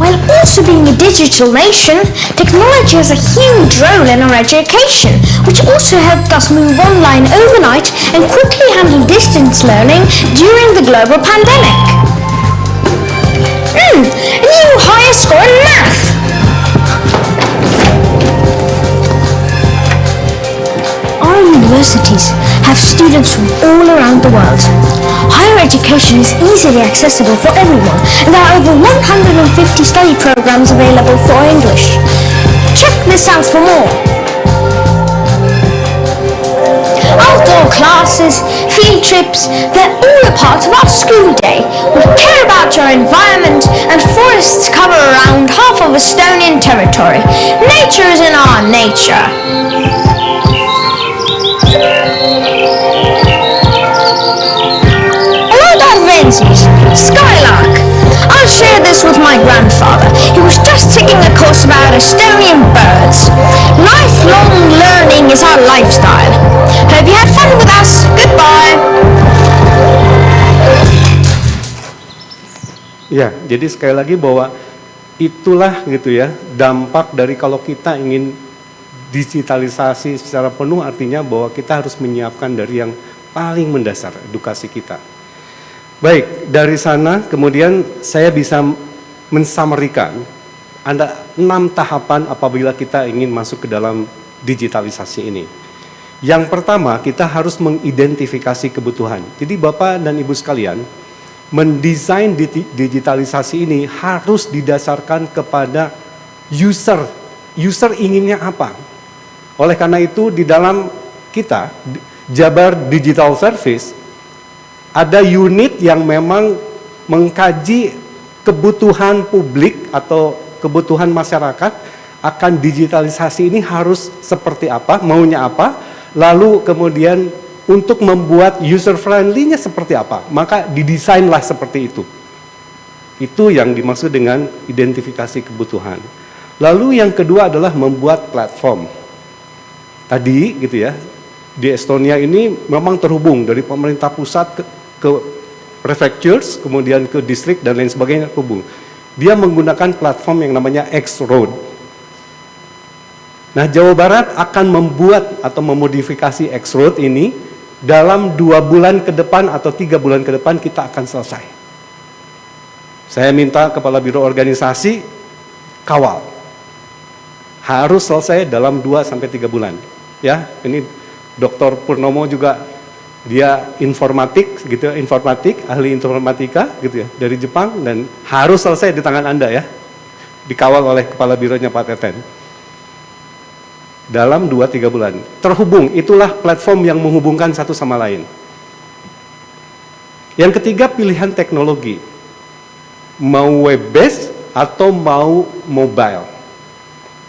While also being a digital nation, technology has a huge role in our education, which also helped us move online overnight and quickly handle distance learning during the global pandemic. A new higher score in math! Our universities have students from all around the world. Higher education is easily accessible for everyone, and there are over 150 study programs available for English. Check this out for more. Outdoor classes, field trips, they're all a part of our school day. We care about our environment, and forests cover around half of Estonian territory. Nature is in our nature. Skylark. I'll share this with my grandfather. He was just taking a course about Estonian birds. Lifelong learning is our lifestyle. Hope you had fun with us. Goodbye. Ya, jadi sekali lagi bahwa itulah gitu ya dampak dari kalau kita ingin digitalisasi secara penuh, artinya bahwa kita harus menyiapkan dari yang paling mendasar edukasi kita. Baik, dari sana kemudian saya bisa mensamarikan ada 6 tahapan apabila kita ingin masuk ke dalam digitalisasi ini. Yang pertama, kita harus mengidentifikasi kebutuhan. Jadi Bapak dan Ibu sekalian, mendesain digitalisasi ini harus didasarkan kepada user. User inginnya apa? Oleh karena itu di dalam kita, Jabar Digital Service, ada unit yang memang mengkaji kebutuhan publik atau kebutuhan masyarakat akan digitalisasi ini harus seperti apa, maunya apa, lalu kemudian untuk membuat user friendly-nya seperti apa, maka didesainlah seperti itu. Itu yang dimaksud dengan identifikasi kebutuhan. Lalu yang kedua adalah membuat platform. Tadi gitu ya, di Estonia ini memang terhubung dari pemerintah pusat ke prefectures, kemudian ke distrik dan lain sebagainya terhubung. Dia menggunakan platform yang namanya X-Road. Nah, Jawa Barat akan membuat atau memodifikasi X-Road ini dalam 2 bulan ke depan atau 3 bulan ke depan kita akan selesai. Saya minta Kepala Biro Organisasi kawal. Harus selesai dalam 2-3 bulan. Ya, ini Dr. Purnomo juga dia informatik gitu, ahli informatika gitu ya dari Jepang, dan harus selesai di tangan Anda ya, dikawal oleh Kepala Bironya Pak Teten dalam 2-3 bulan terhubung. Itulah platform yang menghubungkan satu sama lain. Yang ketiga, pilihan teknologi, mau web based atau mau mobile.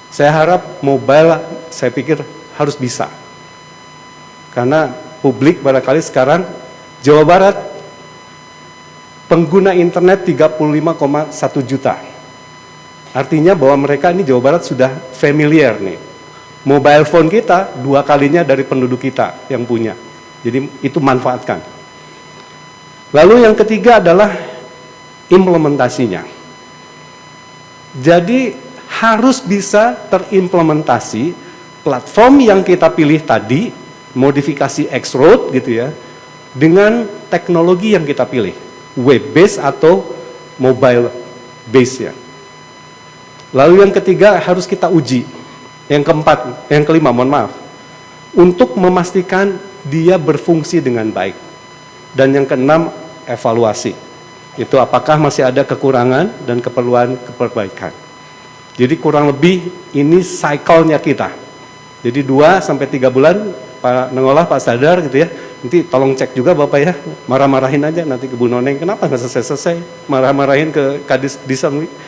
Saya harap mobile, saya pikir harus bisa, karena publik barangkali sekarang Jawa Barat pengguna internet 35,1 juta. Artinya bahwa mereka ini Jawa Barat sudah familiar nih. Mobile phone kita 2 kalinya dari penduduk kita yang punya. Jadi itu manfaatkan. Lalu yang ketiga adalah implementasinya. Jadi harus bisa terimplementasi platform yang kita pilih tadi, modifikasi X-Road gitu ya, dengan teknologi yang kita pilih, web-based atau mobile-based ya. Lalu yang ketiga harus kita uji. Yang keempat, yang kelima, mohon maaf, untuk memastikan dia berfungsi dengan baik. Dan yang keenam, evaluasi. Itu apakah masih ada kekurangan dan keperluan perbaikan. Jadi kurang lebih ini cycle-nya kita. Jadi 2 sampai 3 bulan, Pak Nengolah, Pak Sadar gitu ya. Nanti tolong cek juga Bapak ya, marah-marahin aja nanti ke Bu Noneng, kenapa nggak selesai-selesai. Marah-marahin ke Kadis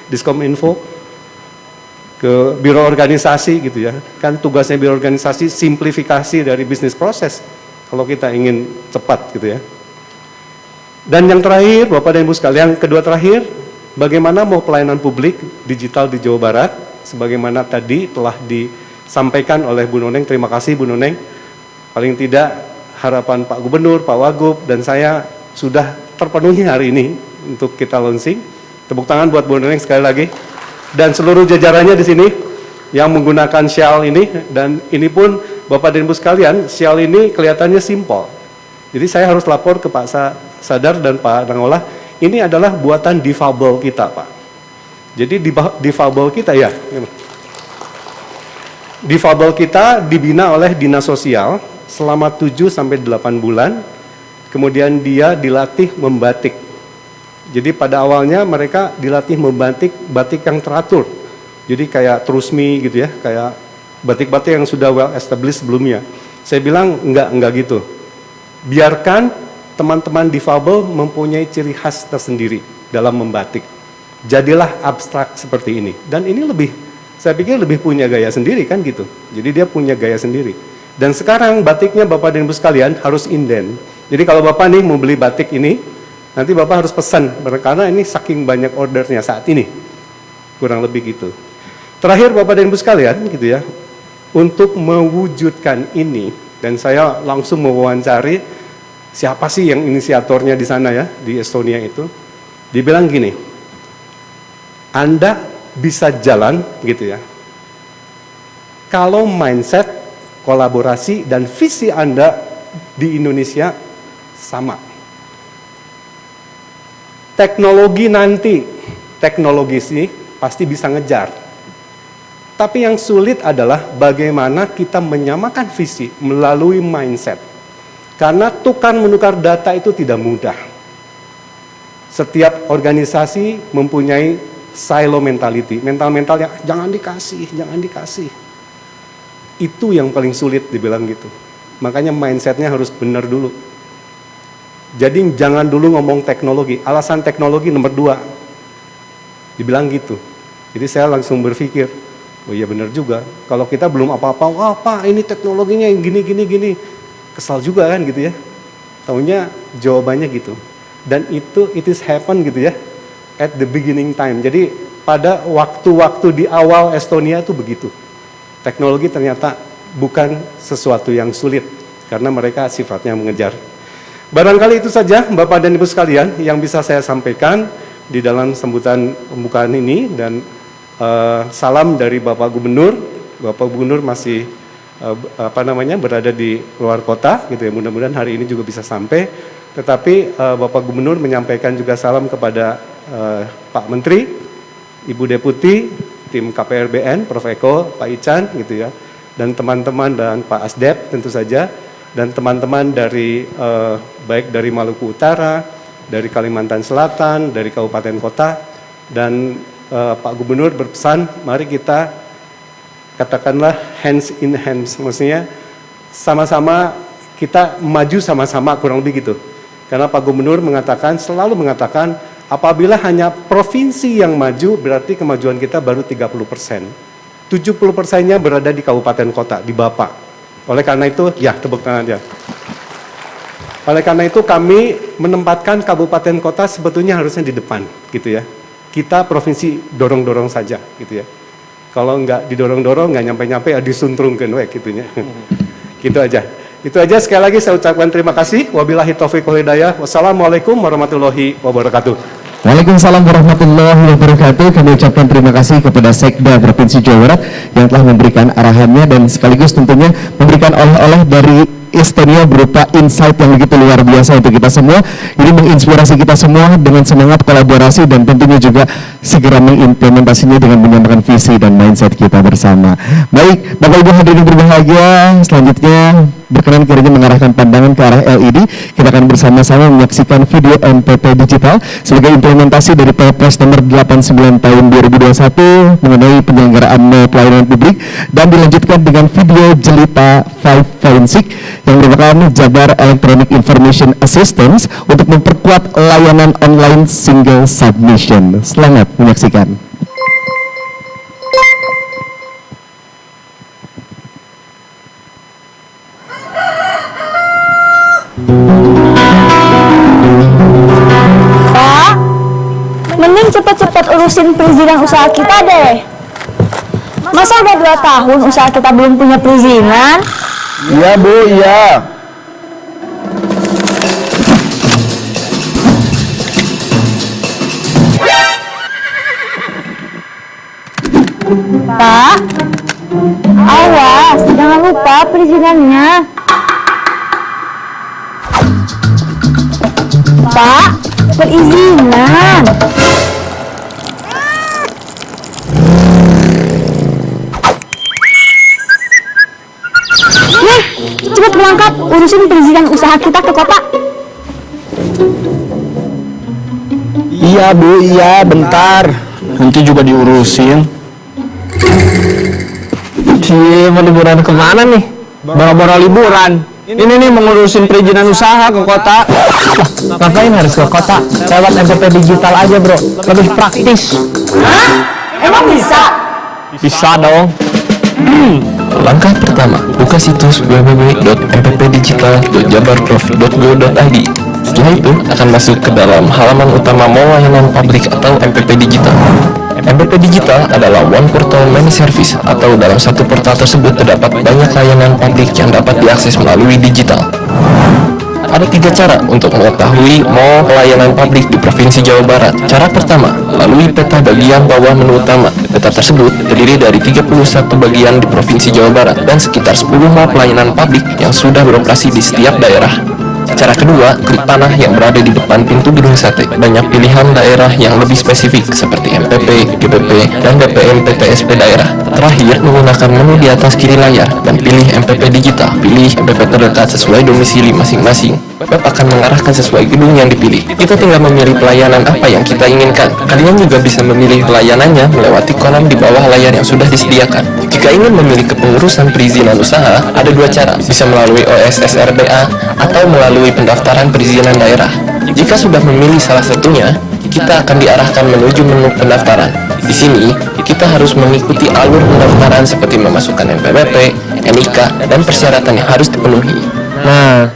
Diskominfo, ke Biro Organisasi gitu ya. Kan tugasnya Biro Organisasi simplifikasi dari bisnis proses. Kalau kita ingin cepat gitu ya. Dan yang terakhir, Bapak dan Ibu sekalian, kedua terakhir, bagaimana mau pelayanan publik digital di Jawa Barat, sebagaimana tadi telah disampaikan oleh Bu Noneng, terima kasih Bu Noneng. Paling tidak harapan Pak Gubernur, Pak Wagub, dan saya sudah terpenuhi hari ini untuk kita launching. Tepuk tangan buat Bu Noneng sekali lagi. Dan seluruh jajarannya di sini yang menggunakan Sial ini, dan ini pun Bapak dan Ibu sekalian, Sial ini kelihatannya simpel. Jadi saya harus lapor ke Pak Sadar dan Pak Nangolah, ini adalah buatan difabel kita Pak. Jadi difabel kita ya, difabel kita dibina oleh Dinas Sosial selama 7 sampai 8 bulan, kemudian dia dilatih membatik. Jadi pada awalnya mereka dilatih membatik batik yang teratur. Jadi kayak trusmi gitu ya, kayak batik-batik yang sudah well established sebelumnya. Saya bilang enggak gitu. Biarkan teman-teman difabel mempunyai ciri khas tersendiri dalam membatik. Jadilah abstrak seperti ini. Dan ini lebih, saya pikir lebih punya gaya sendiri kan gitu. Jadi dia punya gaya sendiri. Dan sekarang batiknya Bapak dan Ibu sekalian harus inden. Jadi kalau Bapak nih mau beli batik ini, nanti Bapak harus pesan, karena ini saking banyak ordernya saat ini. Kurang lebih gitu. Terakhir Bapak dan Ibu sekalian gitu ya, untuk mewujudkan ini, dan saya langsung mewawancari siapa sih yang inisiatornya di sana ya, di Estonia itu. Dibilang gini, Anda bisa jalan gitu ya, kalau mindset, kolaborasi, dan visi Anda di Indonesia sama. Teknologi nanti, teknologi sih pasti bisa ngejar. Tapi yang sulit adalah bagaimana kita menyamakan visi melalui mindset. Karena tukar menukar data itu tidak mudah. Setiap organisasi mempunyai silo mentality, mental-mental yang jangan dikasih. Itu yang paling sulit dibilang gitu. Makanya mindsetnya harus benar dulu. Jadi jangan dulu ngomong teknologi, alasan teknologi nomor 2. Dibilang gitu. Jadi saya langsung berpikir, oh iya benar juga, kalau kita belum apa-apa, wah Pak ini teknologinya yang gini. Kesal juga kan gitu ya. Taunya jawabannya gitu. Dan itu it is happen gitu ya, at the beginning time. Jadi pada waktu-waktu di awal Estonia itu begitu. Teknologi ternyata bukan sesuatu yang sulit, karena mereka sifatnya mengejar. Barangkali itu saja Bapak dan Ibu sekalian yang bisa saya sampaikan di dalam sambutan pembukaan ini, dan salam dari Bapak Gubernur. Bapak Gubernur masih berada di luar kota gitu ya, mudah-mudahan hari ini juga bisa sampai. Tetapi Bapak Gubernur menyampaikan juga salam kepada Pak Menteri, Ibu Deputi, tim KPRBN, Prof. Eko, Pak Ican gitu ya, dan teman-teman dan Pak Asdep tentu saja, dan teman-teman dari baik dari Maluku Utara, dari Kalimantan Selatan, dari kabupaten kota, dan Pak Gubernur berpesan, mari kita katakanlah hands in hands, maksudnya sama-sama kita maju sama-sama, kurang lebih gitu. Karena Pak Gubernur selalu mengatakan, apabila hanya provinsi yang maju, berarti kemajuan kita baru 30%. 70%-nya berada di kabupaten kota, di Bapak. Oleh karena itu, ya tepuk tangan aja. Oleh karena itu kami menempatkan kabupaten kota sebetulnya harusnya di depan, gitu ya. Kita provinsi dorong-dorong saja, gitu ya. Kalau nggak didorong-dorong, nggak nyampe-nyampe, ya disuntrungkan, gitu ya. Gitu aja. Itu aja, sekali lagi saya ucapkan terima kasih. Wabillahi taufiq wal hidayah. Wassalamualaikum warahmatullahi wabarakatuh. Waalaikumsalam warahmatullahi wabarakatuh. Kami ucapkan terima kasih kepada Sekda Provinsi Jawa Barat yang telah memberikan arahannya dan sekaligus tentunya memberikan oleh-oleh dari Istenia berupa insight yang begitu luar biasa untuk kita semua. Ini menginspirasi kita semua dengan semangat kolaborasi dan tentunya juga segera mengimplementasinya dengan menyamakan visi dan mindset kita bersama. Baik, Bapak Ibu hadirin berbahagia, selanjutnya berkenan kiranya mengarahkan pandangan ke arah LED. Kita akan bersama-sama menyaksikan video MPP Digital sebagai implementasi dari Perpres nomor 89 tahun 2021 mengenai penyelenggaraan pelayanan publik, dan dilanjutkan dengan video Jelita 5 yang merupakan Jabar Electronic Information Assistance untuk memperkuat layanan online single submission. Selamat menyaksikan. Pak, mending cepet-cepet urusin perizinan usaha kita deh. Masa udah 2 tahun usaha kita belum punya perizinan? Iya Bu, iya. Pak, awas, jangan lupa perizinannya. Pak, perizinan. Nih, cepet berangkat urusin perizinan usaha kita ke kota. Iya Bu, iya, bentar. Nanti juga diurusin. Mau liburan kemana nih? Boro-boro liburan. Ini nih mengurusin perizinan usaha ke kota. Ngapain harus ke kota? Lewat MPP Digital aja bro, lebih praktis. Hah? Emang bisa? Bisa dong. Langkah pertama, buka situs www.mppdigital.jabarprov.go.id. Setelah itu, akan masuk ke dalam halaman utama Mall Layanan Publik atau MPP Digital. MPP Digital adalah One Portal Many Service, atau dalam satu portal tersebut terdapat banyak layanan publik yang dapat diakses melalui digital. Ada 3 cara untuk mengetahui mall pelayanan publik di Provinsi Jawa Barat. Cara pertama, lalui peta bagian bawah menu utama. Peta tersebut terdiri dari 31 bagian di Provinsi Jawa Barat dan sekitar 10 mall pelayanan publik yang sudah beroperasi di setiap daerah. Cara kedua, klik panah yang berada di depan pintu gedung sate. Banyak pilihan daerah yang lebih spesifik seperti MPP, GPP, dan DPM PTSP daerah. Terakhir, menggunakan menu di atas kiri layar dan pilih MPP Digital. Pilih MPP terdekat sesuai domisili masing-masing. Web akan mengarahkan sesuai gedung yang dipilih. Kita tinggal memilih pelayanan apa yang kita inginkan. Kalian juga bisa memilih pelayanannya melewati kolom di bawah layar yang sudah disediakan. Jika ingin memilih kepengurusan perizinan usaha, ada 2 cara. Bisa melalui OSS RBA atau melalui pendaftaran perizinan daerah. Jika sudah memilih salah satunya, kita akan diarahkan menuju menu pendaftaran. Di sini, kita harus mengikuti alur pendaftaran seperti memasukkan NPWP, NIK, dan persyaratan yang harus dipenuhi. Nah,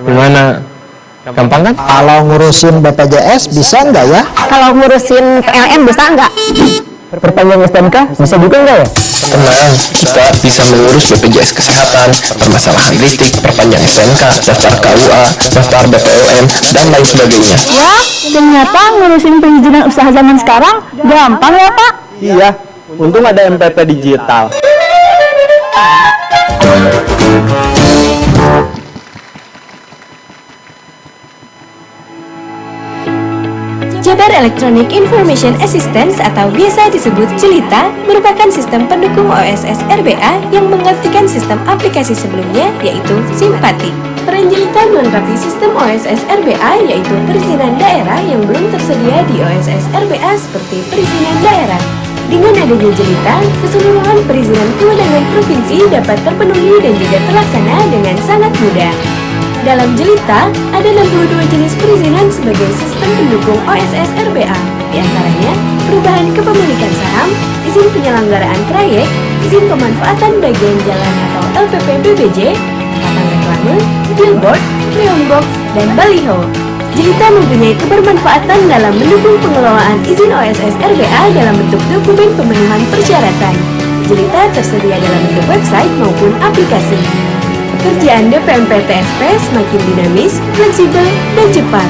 gimana? Gampang kan? Kalau ngurusin BPJS bisa nggak ya? Kalau ngurusin PLN bisa nggak? Perpanjang STNK bisa juga nggak ya? Tenang, kita bisa mengurus BPJS Kesehatan, permasalahan listrik, perpanjang STNK, daftar KUA, daftar BPOM, dan lain sebagainya. Wah, ternyata ngurusin perizinan usaha zaman sekarang gampang ya Pak? Iya, untung ada MPP Digital. Jabar Electronic Information Assistance atau biasa disebut Jelita merupakan sistem pendukung OSS RBA yang menggantikan sistem aplikasi sebelumnya yaitu Simpati. Peran Jelita melengkapi sistem OSS RBA yaitu perizinan daerah yang belum tersedia di OSS RBA seperti perizinan daerah. Dengan adanya Jelita, keseluruhan perizinan kewenangan provinsi dapat terpenuhi dan juga terlaksana dengan sangat mudah. Dalam Jelita, ada 62 jenis perizinan sebagai sistem pendukung OSS RBA. Di antaranya, perubahan kepemilikan saham, izin penyelenggaraan trayek, izin pemanfaatan bagian jalan atau LPP BBJ, papan reklame, billboard, neon box, dan baliho. Jelita mempunyai kebermanfaatan dalam mendukung pengelolaan izin OSS RBA dalam bentuk dokumen pemenuhan persyaratan. Jelita tersedia dalam bentuk website maupun aplikasi. Pekerjaan DPMP TSP semakin dinamis, fleksibel, dan cepat.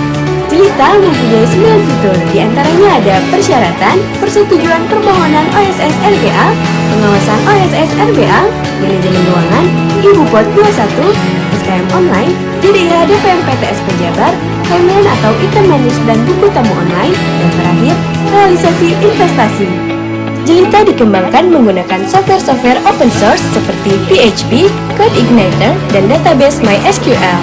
Jelita mempunyai 9 fitur, diantaranya ada persyaratan, persetujuan permohonan OSS RBA, pengawasan OSS RBA, manajemen ruangan, Ibu Pot 21, SKM online, DDIH DPMP TSP Jabar, timeline atau item manis dan buku tamu online, dan terakhir, realisasi investasi. Jelita dikembangkan menggunakan software-software open source seperti PHP, CodeIgniter, dan database MySQL.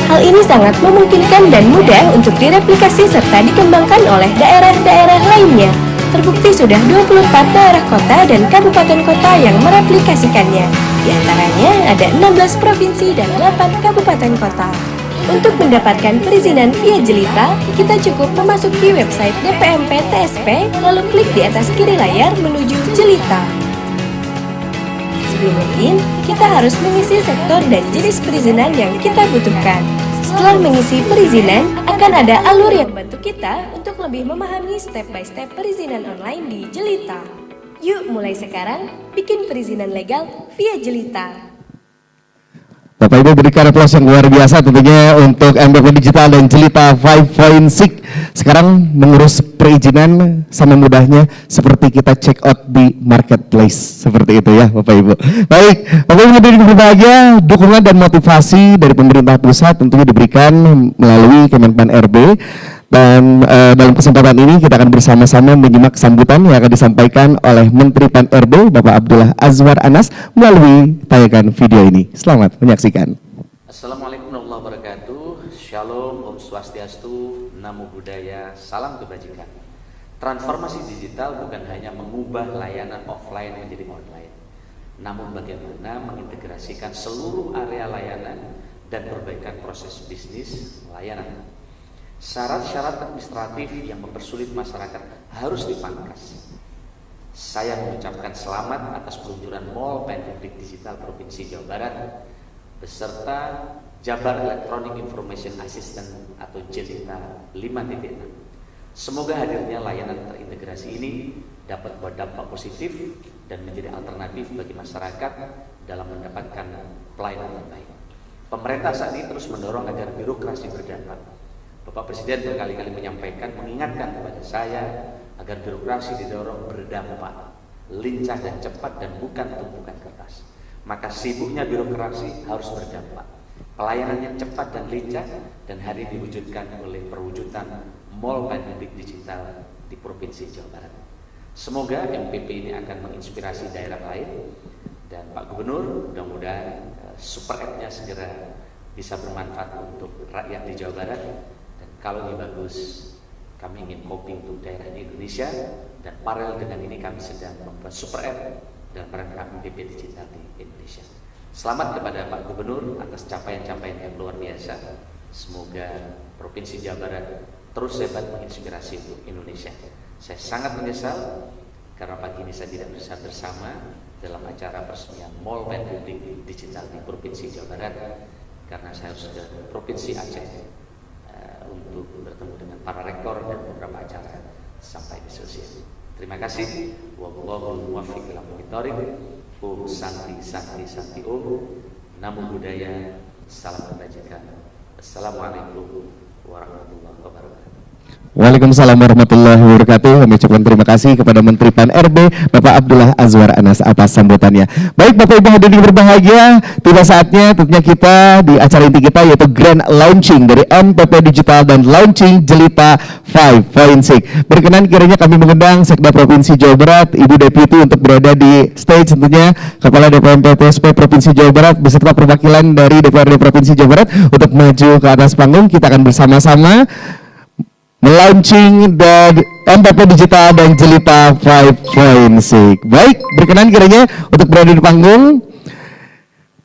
Hal ini sangat memungkinkan dan mudah untuk direplikasi serta dikembangkan oleh daerah-daerah lainnya. Terbukti sudah 24 daerah kota dan kabupaten kota yang mereplikasikannya. Di antaranya ada 16 provinsi dan 8 kabupaten kota. Untuk mendapatkan perizinan via Jelita, kita cukup memasuki website DPMP TSP, lalu klik di atas kiri layar menuju Jelita. Sebelum login, kita harus mengisi sektor dan jenis perizinan yang kita butuhkan. Setelah mengisi perizinan, akan ada alur yang membantu kita untuk lebih memahami step by step perizinan online di Jelita. Yuk mulai sekarang, bikin perizinan legal via Jelita. Bapak Ibu berikan aplaus yang luar biasa tentunya untuk MPP Digital dan Jelita 5.6. Sekarang mengurus perizinan sama mudahnya seperti kita check out di marketplace. Seperti itu ya Bapak Ibu. Baik, Bapak Ibu hadirin berbahagia, dukungan dan motivasi dari pemerintah pusat tentunya diberikan melalui Kemenpan RB. Dan dalam kesempatan ini kita akan bersama-sama menyimak sambutan yang akan disampaikan oleh Menteri Pan RB Bapak Abdullah Azwar Anas melalui tayangan video ini. Selamat menyaksikan. Assalamualaikum warahmatullahi wabarakatuh. Shalom, Om Swastiastu, Namo Buddhaya, salam kebajikan. Transformasi digital bukan hanya mengubah layanan offline menjadi online, namun bagaimana mengintegrasikan seluruh area layanan dan perbaikan proses bisnis layanan. Syarat-syarat administratif yang mempersulit masyarakat harus dipangkas. Saya mengucapkan selamat atas peluncuran Mall Pelayanan Publik Digital Provinsi Jawa Barat beserta Jabar Electronic Information Assistant atau Jelita 5.6. Semoga hadirnya layanan terintegrasi ini dapat berdampak positif dan menjadi alternatif bagi masyarakat dalam mendapatkan pelayanan terbaik. Pemerintah saat ini terus mendorong agar birokrasi berdampak. Bapak Presiden berkali-kali menyampaikan, mengingatkan kepada saya agar birokrasi didorong berdampak, lincah dan cepat dan bukan tumpukan kertas. Maka sibuknya birokrasi harus berdampak. Pelayanannya cepat dan lincah dan hari ini diwujudkan oleh perwujudan Mall Pelayanan Publik Digital di Provinsi Jawa Barat. Semoga MPP ini akan menginspirasi daerah lain dan Pak Gubernur mudah-mudahan super app-nya segera bisa bermanfaat untuk rakyat di Jawa Barat. Kalau ini bagus, kami ingin kopi untuk daerah di Indonesia dan paralel dengan ini kami sedang membuat super app dalam rangka MPP Digital di Indonesia. Selamat kepada Pak Gubernur atas capaian-capaian yang luar biasa. Semoga Provinsi Jawa Barat terus hebat menginspirasi untuk Indonesia. Saya sangat menyesal karena pagi ini saya tidak bisa bersama dalam acara peresmian Mall Pelayanan Publik Digital di Provinsi Jawa Barat karena saya harus ke Provinsi Aceh untuk bertemu dengan para rektor dan beberapa acara sampai di sosial. Terima kasih. Wallahul muwaffiq ila aqwamit thoriq. Om Santi Santi Santi Om. Namo Buddhaya. Salam kebajikan. Assalamualaikum warahmatullahi wabarakatuh. Waalaikumsalam warahmatullahi wabarakatuh. Kami ucapkan terima kasih kepada Menteri Pan RB Bapak Abdullah Azwar Anas atas sambutannya. Baik Bapak Ibu hadirin berbahagia, tiba saatnya tentunya kita di acara inti kita yaitu grand launching dari MPP Digital dan launching Jelita 5.6. Berkenan kiranya kami mengundang Sekda Provinsi Jawa Barat Ibu Deputi untuk berada di stage tentunya Kepala DPMP TSP Provinsi Jawa Barat beserta perwakilan dari DPRD Provinsi Jawa Barat untuk maju ke atas panggung. Kita akan bersama-sama melaunching dan MPP Digital dan Jelita 5.6. Baik, berkenan kiranya untuk berada di panggung.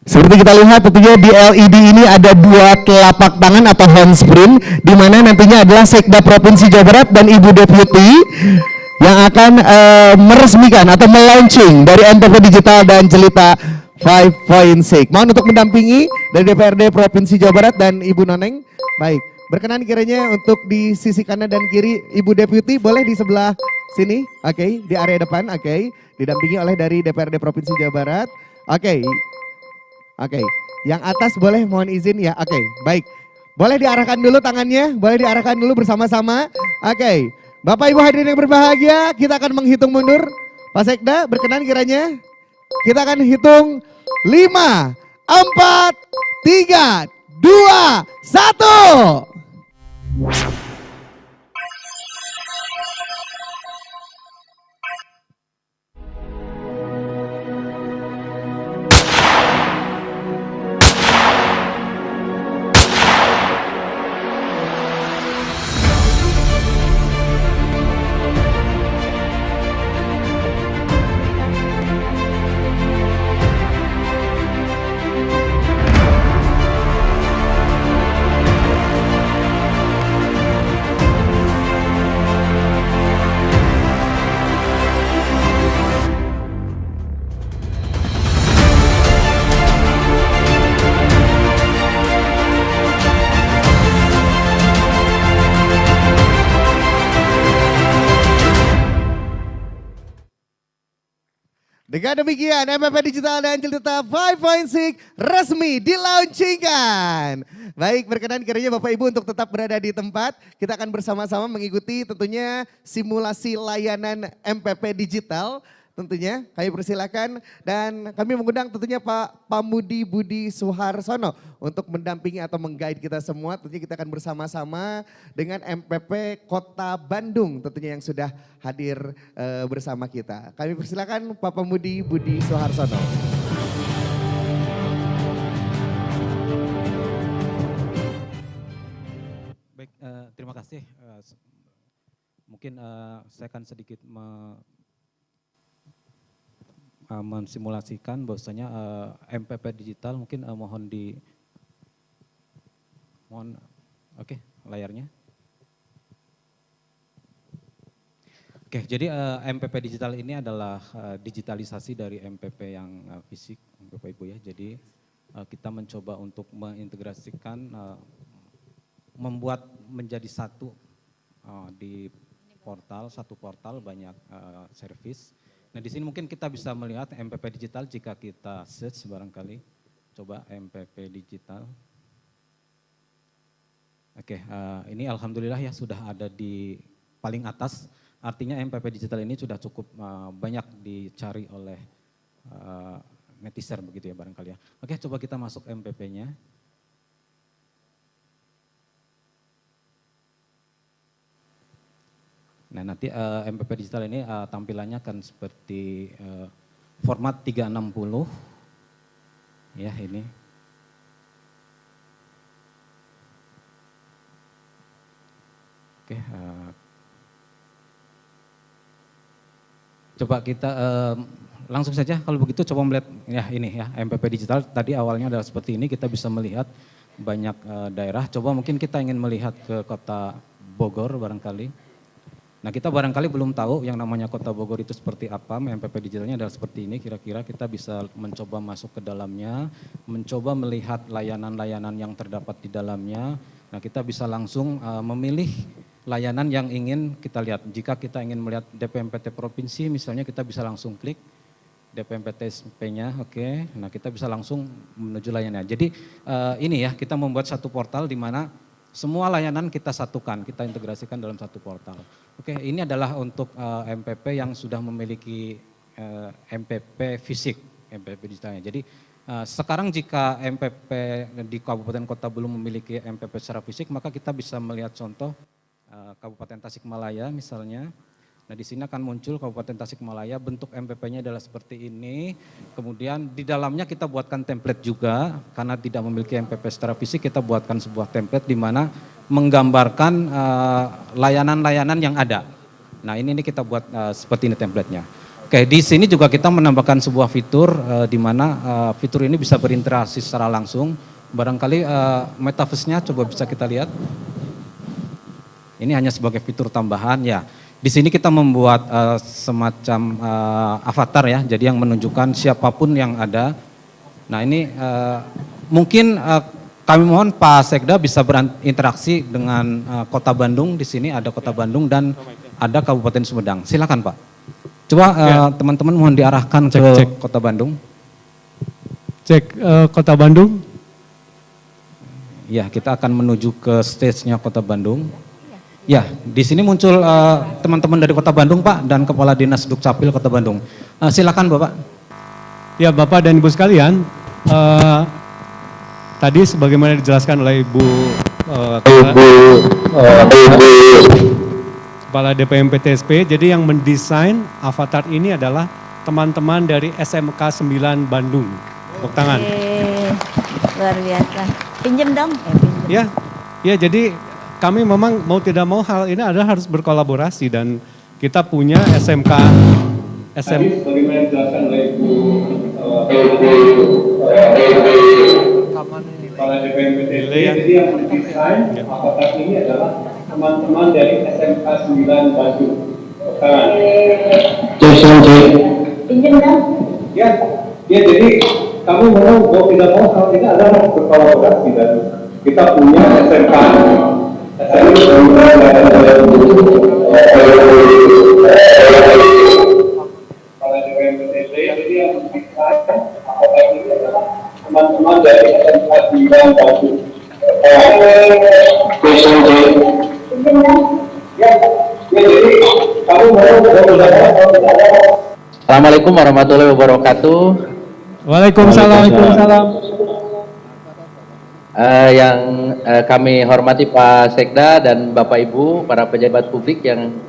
Seperti kita lihat tentunya di LED ini ada dua telapak tangan atau handprint di mana nantinya adalah Sekda Provinsi Jawa Barat dan Ibu Deputi yang akan meresmikan atau melaunching dari MPP Digital dan Jelita 5.6. Mohon untuk mendampingi dari DPRD Provinsi Jawa Barat dan Ibu Noneng. Baik. Berkenan kiranya untuk di sisi kanan dan kiri Ibu Deputi boleh di sebelah sini, oke, di area depan, oke, didampingi oleh dari DPRD Provinsi Jawa Barat, oke. Yang atas boleh mohon izin ya. Oke, baik. Boleh diarahkan dulu tangannya, boleh diarahkan dulu bersama-sama. Oke, Bapak Ibu hadirin yang berbahagia, kita akan menghitung mundur. Pak Sekda berkenan kiranya. Kita akan hitung 5, 4, 3, 2, 1. Dengan demikian MPP Digital dan Jelita 5.6 resmi dilaunchingkan. Baik, berkenan kiranya Bapak Ibu untuk tetap berada di tempat. Kita akan bersama-sama mengikuti tentunya simulasi layanan MPP Digital. Tentunya kami persilakan dan kami mengundang tentunya Pak Pamudi Budi Suharsono untuk mendampingi atau meng-guide kita semua. Tentunya kita akan bersama-sama dengan MPP Kota Bandung tentunya yang sudah hadir bersama kita. Kami persilakan Pak Pamudi Budi Suharsono. Baik, terima kasih. Mungkin saya akan sedikit mensimulasikan bahwasanya MPP Digital mungkin mohon oke, layarnya. Oke, jadi MPP Digital ini adalah digitalisasi dari MPP yang fisik, Bapak Ibu ya. Jadi kita mencoba untuk mengintegrasikan, membuat menjadi satu di portal, satu portal banyak servis. Nah di sini mungkin kita bisa melihat MPP Digital jika kita search barangkali. Coba MPP Digital. Oke, ini alhamdulillah ya sudah ada di paling atas. Artinya MPP Digital ini sudah cukup banyak dicari oleh netizen begitu ya barangkali ya. Oke, coba kita masuk MPP-nya. Nah nanti MPP Digital ini tampilannya akan seperti format 360 ya ini. Oke, coba kita langsung saja kalau begitu coba melihat ya ini ya MPP Digital tadi awalnya adalah seperti ini, kita bisa melihat banyak daerah. Coba mungkin kita ingin melihat ke kota Bogor barangkali. Nah kita barangkali belum tahu yang namanya Kota Bogor itu seperti apa, MPP Digitalnya adalah seperti ini, kira-kira kita bisa mencoba masuk ke dalamnya, mencoba melihat layanan-layanan yang terdapat di dalamnya. Nah kita bisa langsung memilih layanan yang ingin kita lihat. Jika kita ingin melihat DPMPT Provinsi misalnya kita bisa langsung klik DPMPT SP-nya, oke. Nah kita bisa langsung menuju layanannya. Jadi ini ya kita membuat satu portal di mana semua layanan kita satukan, kita integrasikan dalam satu portal. Oke, ini adalah untuk MPP yang sudah memiliki MPP fisik, MPP digitalnya. Jadi sekarang jika MPP di Kabupaten Kota belum memiliki MPP secara fisik, maka kita bisa melihat contoh Kabupaten Tasikmalaya misalnya. Nah di sini akan muncul Kabupaten Tasikmalaya, bentuk MPP-nya adalah seperti ini. Kemudian di dalamnya kita buatkan template juga, karena tidak memiliki MPP secara fisik kita buatkan sebuah template di mana menggambarkan layanan-layanan yang ada. Nah ini kita buat seperti ini template-nya. Oke, di sini juga kita menambahkan sebuah fitur di mana fitur ini bisa berinteraksi secara langsung. Barangkali metaverse-nya coba bisa kita lihat. Ini hanya sebagai fitur tambahan ya. Di sini kita membuat semacam avatar ya, jadi yang menunjukkan siapapun yang ada. Nah ini mungkin kami mohon Pak Sekda bisa berinteraksi dengan Kota Bandung. Di sini ada Kota Bandung dan ada Kabupaten Sumedang. Silakan Pak. Coba teman-teman mohon diarahkan ke Kota Bandung. Cek Kota Bandung. Ya, kita akan menuju ke stage-nya Kota Bandung. Ya, di sini muncul teman-teman dari Kota Bandung, Pak, dan Kepala Dinas Dukcapil Kota Bandung. Silakan, Bapak. Ya, Bapak dan Ibu sekalian, tadi sebagaimana dijelaskan oleh Ibu Kepala DPMPTSP, jadi yang mendesain avatar ini adalah teman-teman dari SMK 9 Bandung. Tepuk tangan. Luar biasa. Pinjem dong. Ya, jadi kami memang mau tidak mau hal ini adalah harus berkolaborasi dan kita punya SMK. Bagaimana dijelaskan oleh Ibu Kepala DPMPTSP, jadi yang mendesain avatar ini adalah teman-teman dari SMK 9 Bandung. Sekarang. Pinjem dong. Ya, jadi kami mau tidak mau hal ini adalah berkolaborasi dan kita punya SMK. Jadi yang mendesain avatar ini adalah teman-teman dari SMK 9 Bandung. Assalamualaikum warahmatullahi wabarakatuh. Waalaikumsalam. Yang kami hormati Pak Sekda dan Bapak Ibu, para pejabat publik yang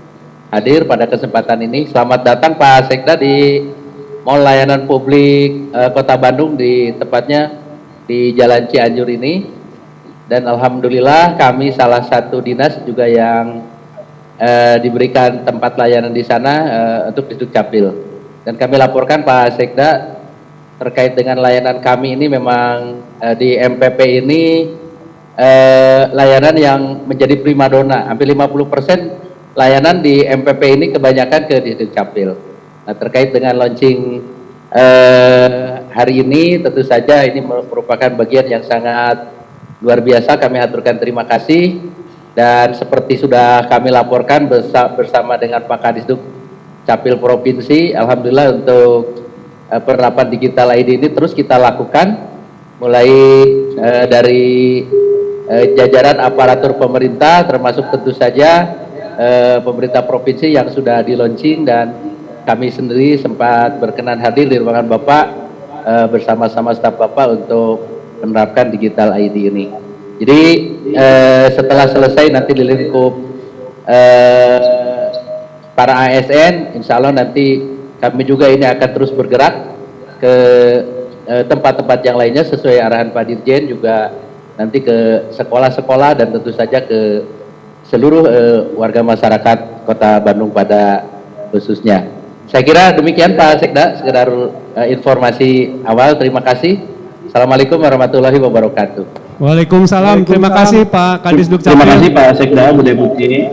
hadir pada kesempatan ini. Selamat datang Pak Sekda di Mall Layanan Publik Kota Bandung, di tepatnya di Jalan Cianjur ini. Dan alhamdulillah kami salah satu dinas juga yang diberikan tempat layanan di sana untuk di Dukcapil. Dan kami laporkan Pak Sekda terkait dengan layanan kami ini memang di MPP ini layanan yang menjadi primadona. Hampir 50% layanan di MPP ini kebanyakan ke Dukcapil. Nah, terkait dengan launching hari ini tentu saja ini merupakan bagian yang sangat luar biasa. Kami aturkan terima kasih. Dan seperti sudah kami laporkan bersama dengan Pak Kadisduk Capil Provinsi, alhamdulillah untuk penerapan digital ID ini terus kita lakukan mulai dari jajaran aparatur pemerintah, termasuk tentu saja pemerintah provinsi yang sudah di launching, dan kami sendiri sempat berkenan hadir di ruangan Bapak bersama-sama staf Bapak untuk menerapkan digital ID ini. Jadi setelah selesai nanti di lingkup para ASN, insya Allah nanti kami juga ini akan terus bergerak ke tempat-tempat yang lainnya sesuai arahan Pak Dirjen, juga nanti ke sekolah-sekolah dan tentu saja ke seluruh warga masyarakat Kota Bandung pada khususnya. Saya kira demikian Pak Sekda, sekedar informasi awal. Terima kasih. Assalamualaikum warahmatullahi wabarakatuh. Waalaikumsalam. Terima kasih Pak Kadis Dukcapil. Terima kasih Pak Sekda, Bu Deputi.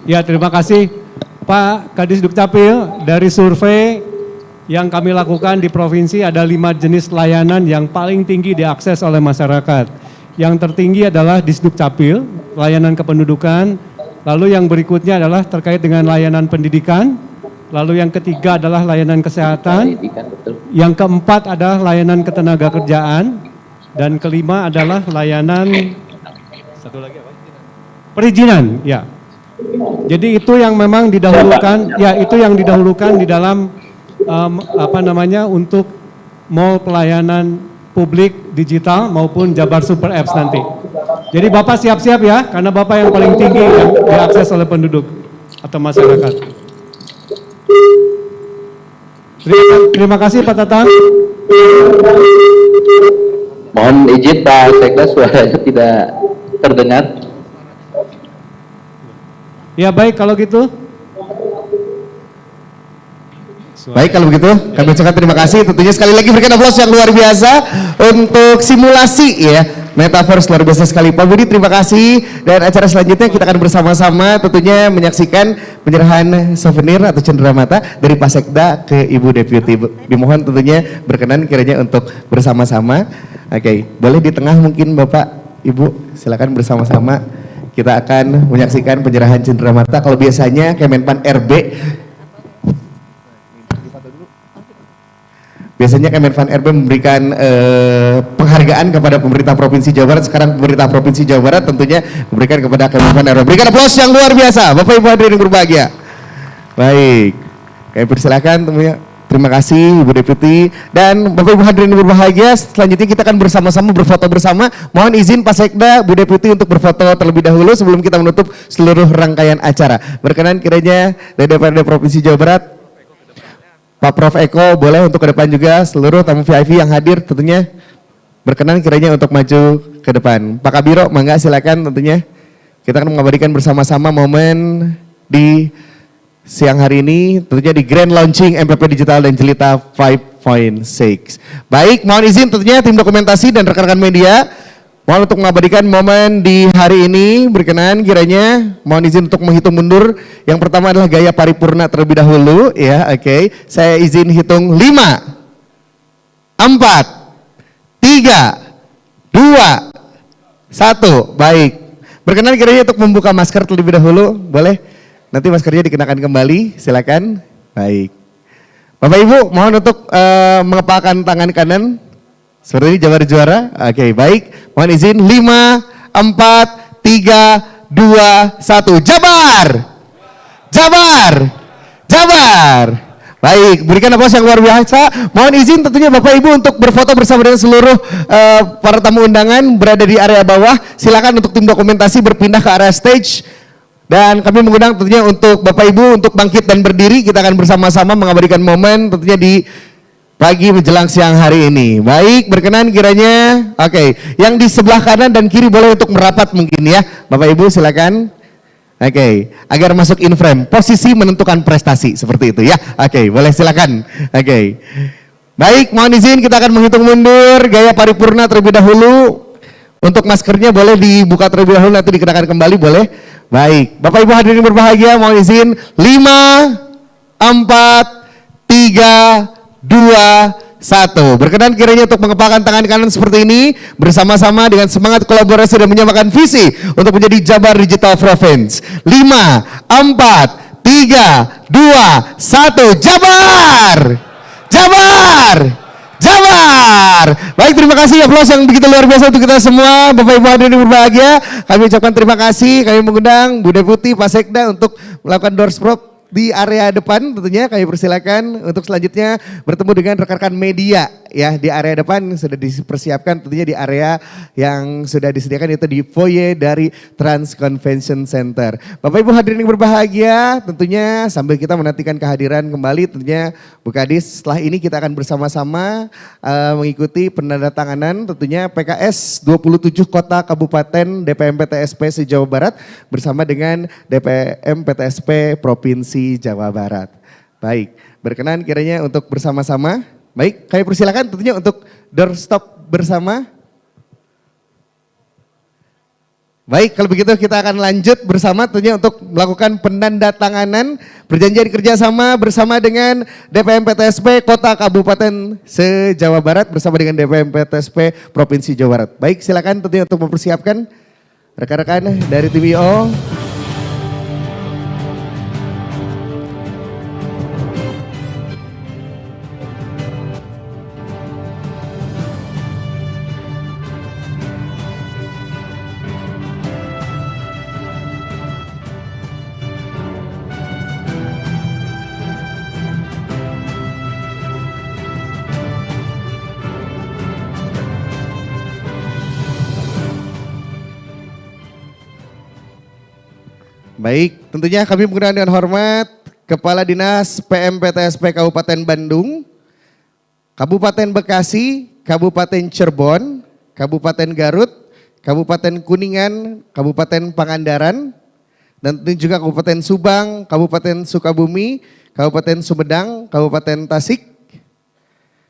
Ya, terima kasih Pak Kadis Dukcapil. Dari survei yang kami lakukan di provinsi ada 5 jenis layanan yang paling tinggi diakses oleh masyarakat. Yang tertinggi adalah Disdukcapil, layanan kependudukan. Lalu yang berikutnya adalah terkait dengan layanan pendidikan. Lalu yang ketiga adalah layanan kesehatan. Yang keempat adalah layanan ketenagakerjaan. Dan kelima adalah layanan perizinan, ya. Jadi itu yang memang didahulukan, ya itu yang didahulukan di dalam untuk mall pelayanan publik digital maupun Jabar Super Apps nanti. Jadi Bapak siap-siap ya, karena Bapak yang paling tinggi yang diakses oleh penduduk atau masyarakat. Terima kasih Pak Tatang. Mohon izin Pak Sekda, suaranya tidak terdengar. Ya baik kalau gitu. Baik kalau begitu, kami ucapkan terima kasih. Tentunya sekali lagi berikan aplaus yang luar biasa untuk simulasi ya Metaverse, luar biasa sekali. Pak Budi terima kasih, dan acara selanjutnya kita akan bersama-sama tentunya menyaksikan penyerahan souvenir atau cenderamata dari Pak Sekda ke Ibu Deputi. Dimohon tentunya berkenan kiranya untuk bersama-sama. Oke, boleh di tengah mungkin Bapak Ibu, silakan bersama-sama kita akan menyaksikan penyerahan cenderamata. Kalau biasanya Kemenpan RB Biasanya Kemenpan RB memberikan penghargaan kepada pemerintah Provinsi Jawa Barat. Sekarang pemerintah Provinsi Jawa Barat tentunya memberikan kepada Kemenpan RB. Berikan aplaus yang luar biasa, Bapak Ibu hadirin yang berbahagia. Baik, kami persilakan tentunya. Terima kasih Ibu Deputi dan Bapak Ibu hadirin yang berbahagia. Selanjutnya kita akan bersama-sama berfoto bersama. Mohon izin Pak Sekda, Bu Deputi untuk berfoto terlebih dahulu sebelum kita menutup seluruh rangkaian acara. Berkenan kiranya dari DPRD Provinsi Jawa Barat, Pak Prof Eko boleh untuk ke depan juga, seluruh tamu VIP yang hadir tentunya berkenan kiranya untuk maju ke depan. Pak Kabiro, mangga silakan tentunya. Kita akan mengabadikan bersama-sama momen di siang hari ini tentunya di Grand Launching MPP Digital dan Jelita 5.6. Baik, mohon izin tentunya tim dokumentasi dan rekan-rekan media mohon untuk mengabadikan momen di hari ini. Berkenan kiranya mohon izin untuk menghitung mundur. Yang pertama adalah gaya paripurna terlebih dahulu ya. Oke, saya izin hitung 5 4 3 2 1. Baik, berkenan kiranya untuk membuka masker terlebih dahulu. Boleh, nanti maskernya dikenakan kembali, silakan. Baik, Bapak Ibu mohon untuk mengepalkan tangan kanan seperti ini, jabar juara. Oke, baik. Mohon izin 5 4 3 2 1. Jabar. Jabar. Jabar. Baik, berikan aplaus yang luar biasa. Mohon izin tentunya Bapak Ibu untuk berfoto bersama dengan seluruh para tamu undangan berada di area bawah. Silakan untuk tim dokumentasi berpindah ke area stage. Dan kami mengundang tentunya untuk Bapak Ibu untuk bangkit dan berdiri. Kita akan bersama-sama mengabadikan momen tentunya di pagi menjelang siang hari ini. Baik, berkenan kiranya. Oke, yang di sebelah kanan dan kiri boleh untuk merapat mungkin ya. Bapak Ibu silakan. Oke, agar masuk in frame. Posisi menentukan prestasi seperti itu ya. Oke, boleh silakan. Oke. Baik, mohon izin kita akan menghitung mundur gaya paripurna terlebih dahulu. Untuk maskernya boleh dibuka terlebih dahulu, nanti dikenakan kembali boleh. Baik, Bapak Ibu hadirin berbahagia, mohon izin 5 4 3 2 1. Berkenan kiranya untuk mengepalkan tangan kanan seperti ini bersama-sama dengan semangat kolaborasi dan menyamakan visi untuk menjadi Jabar Digital Province. 5 4 3 2 1. Jabar. Jabar. Jabar. Baik, terima kasih aplaus yang begitu luar biasa untuk kita semua. Bapak Ibu hadirin yang berbahagia, kami ucapkan terima kasih. Kami mengundang Bu Deputi, Pak Sekda untuk melakukan doorstop di area depan. Tentunya kami persilakan untuk selanjutnya bertemu dengan rekan-rekan media ya di area depan. Sudah dipersiapkan tentunya di area yang sudah disediakan, yaitu di foyer dari Trans Convention Center. Bapak Ibu hadirin yang berbahagia, tentunya sambil kita menantikan kehadiran kembali tentunya Bu Kadis, setelah ini kita akan bersama-sama mengikuti penandatanganan tentunya PKS 27 Kota Kabupaten DPM PTSP se-Jawa Barat bersama dengan DPM PTSP Provinsi Jawa Barat. Baik, berkenan kiranya untuk bersama-sama. Baik, kami persilakan tentunya untuk doorstop bersama. Baik, kalau begitu kita akan lanjut bersama tentunya untuk melakukan penandatanganan perjanjian kerjasama bersama dengan DPM PTSP Kota Kabupaten se-Jawa Barat bersama dengan DPM PTSP Provinsi Jawa Barat. Baik, silakan tentunya untuk mempersiapkan rekan-rekan dari tim IO. Baik, tentunya kami mengundang dengan hormat Kepala Dinas PMPTSP Kabupaten Bandung, Kabupaten Bekasi, Kabupaten Cirebon, Kabupaten Garut, Kabupaten Kuningan, Kabupaten Pangandaran, dan tentu juga Kabupaten Subang, Kabupaten Sukabumi, Kabupaten Sumedang, Kabupaten Tasik,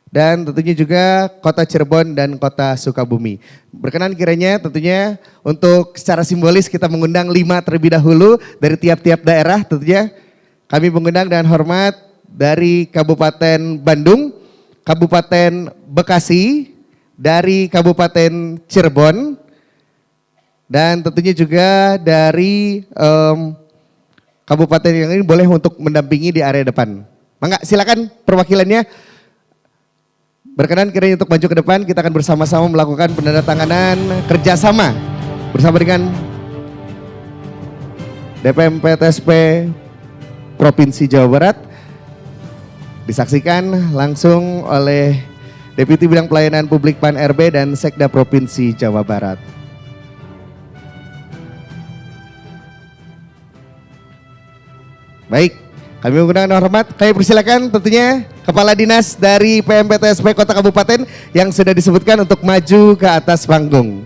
dan tentunya juga Kota Cirebon dan Kota Sukabumi. Berkenan kiranya tentunya untuk secara simbolis kita mengundang 5 terlebih dahulu dari tiap-tiap daerah. Tentunya kami mengundang dengan hormat dari Kabupaten Bandung, Kabupaten Bekasi, dari Kabupaten Cirebon, dan tentunya juga dari kabupaten yang ini boleh untuk mendampingi di area depan. Mangga silakan perwakilannya. berkenan kiranya untuk maju ke depan, kita akan bersama-sama melakukan penandatanganan kerjasama bersama dengan DPMPTSP Provinsi Jawa Barat. Disaksikan langsung oleh Deputi Bidang Pelayanan Publik PAN RB dan Sekda Provinsi Jawa Barat. Baik, kami menggunakan hormat, kami persilakan tentunya Kepala Dinas dari PMPTSP Kota Kabupaten yang sudah disebutkan untuk maju ke atas panggung.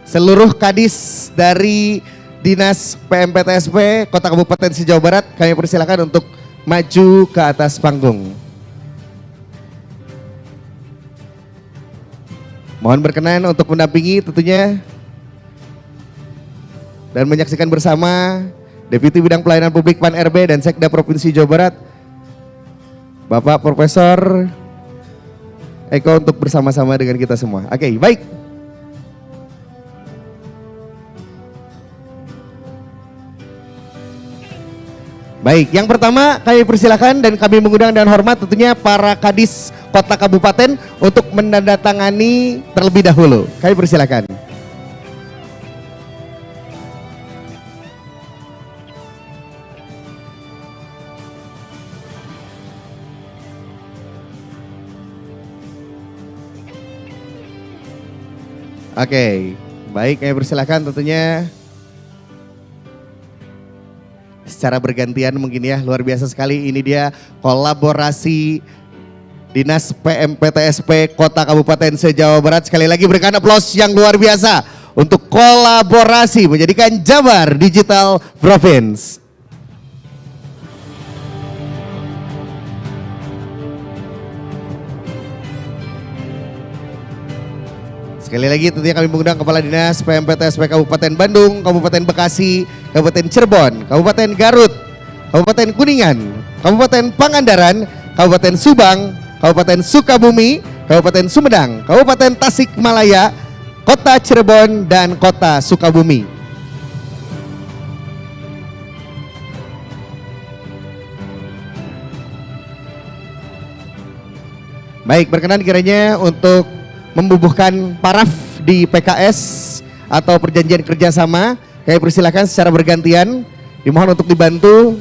Seluruh kadis dari Dinas PMPTSP Kota Kabupaten Jawa Barat kami persilakan untuk maju ke atas panggung. Mohon berkenan untuk mendampingi tentunya dan menyaksikan bersama Deputi Bidang Pelayanan Publik PAN RB dan Sekda Provinsi Jawa Barat, Bapak Profesor Eko, untuk bersama-sama dengan kita semua. Oke, baik. Baik, yang pertama kami persilakan dan kami mengundang dengan hormat tentunya para kadis Kota Kabupaten untuk menandatangani terlebih dahulu. Kami persilakan. Oke, baik, kami persilakan tentunya secara bergantian mungkin ya, luar biasa sekali. Ini dia kolaborasi Dinas PMPTSP Kota Kabupaten se-Jawa Barat. Sekali lagi berikan aplaus yang luar biasa untuk kolaborasi menjadikan Jabar Digital Province. Sekali lagi tentunya kami mengundang Kepala Dinas PMPTSP Kabupaten Bandung, Kabupaten Bekasi, Kabupaten Cirebon, Kabupaten Garut, Kabupaten Kuningan, Kabupaten Pangandaran, Kabupaten Subang, Kabupaten Sukabumi, Kabupaten Sumedang, Kabupaten Tasikmalaya, Kota Cirebon, dan Kota Sukabumi. Baik, berkenan kiranya untuk membubuhkan paraf di PKS atau perjanjian kerjasama, kami persilakan secara bergantian. Dimohon untuk dibantu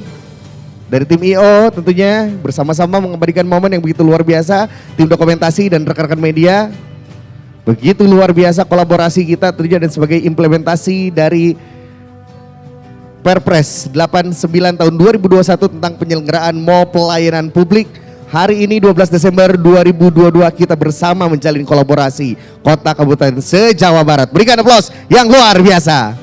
dari tim IO tentunya bersama-sama mengabadikan momen yang begitu luar biasa. Tim dokumentasi dan rekan-rekan media, begitu luar biasa kolaborasi kita tentunya dan sebagai implementasi dari Perpres 89 tahun 2021 tentang penyelenggaraan mall pelayanan publik. Hari ini 12 Desember 2022 kita bersama menjalin kolaborasi Kota Kabupaten se-Jawa Barat. Berikan aplaus yang luar biasa.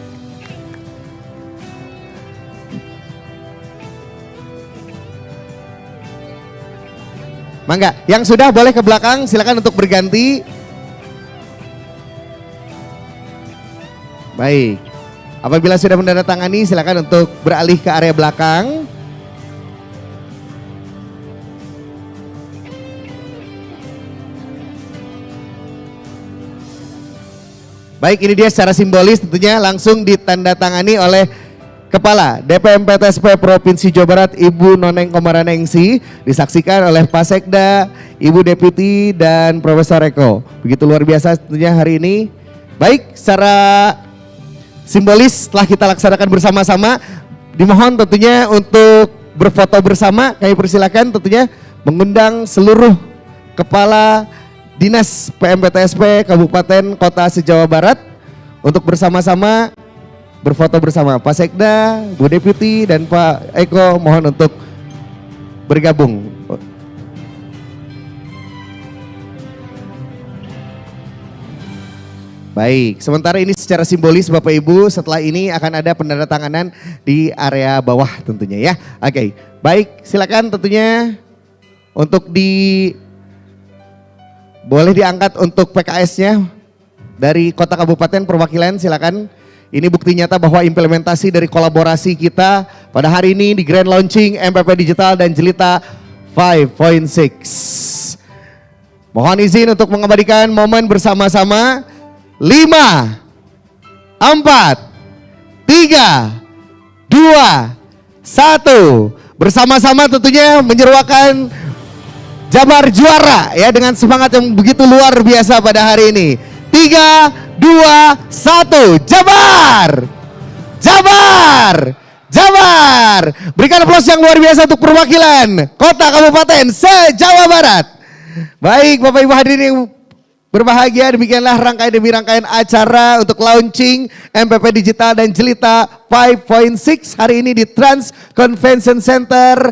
Mangga, yang sudah boleh ke belakang, silakan untuk berganti. Baik. Apabila sudah menandatangani, silakan untuk beralih ke area belakang. Baik, ini dia secara simbolis tentunya langsung ditandatangani oleh Kepala DPMPTSP Provinsi Jawa Barat Ibu Noneng Komaraningsi, disaksikan oleh Pak Sekda, Ibu Deputi, dan Profesor Eko. Begitu luar biasa tentunya hari ini. Baik, secara simbolis telah kita laksanakan bersama-sama. Dimohon tentunya untuk berfoto bersama. Kami persilakan tentunya mengundang seluruh Kepala Dinas PMPTSP Kabupaten Kota se-Jawa Barat untuk bersama-sama berfoto bersama. Pak Sekda, Bu Deputi, dan Pak Eko mohon untuk bergabung. Baik, sementara ini secara simbolis Bapak Ibu, setelah ini akan ada penandatanganan di area bawah tentunya ya. Oke, baik, silakan tentunya untuk boleh diangkat untuk PKS-nya dari Kota Kabupaten perwakilan, silakan. Ini bukti nyata bahwa implementasi dari kolaborasi kita pada hari ini di Grand Launching MPP Digital dan Jelita 5.6. Mohon izin untuk mengabadikan momen bersama-sama. 5, 4, 3, 2, 1. Bersama-sama tentunya menyeruakan Jabar juara ya dengan semangat yang begitu luar biasa pada hari ini. 3, 2, 1, Jabar! Jabar! Jabar! Berikan aplaus yang luar biasa untuk perwakilan kota kabupaten se-Jawa Barat. Baik Bapak Ibu hadirin yang berbahagia, demikianlah rangkaian demi rangkaian acara untuk launching MPP Digital dan Jelita 5.6 hari ini di Trans Convention Center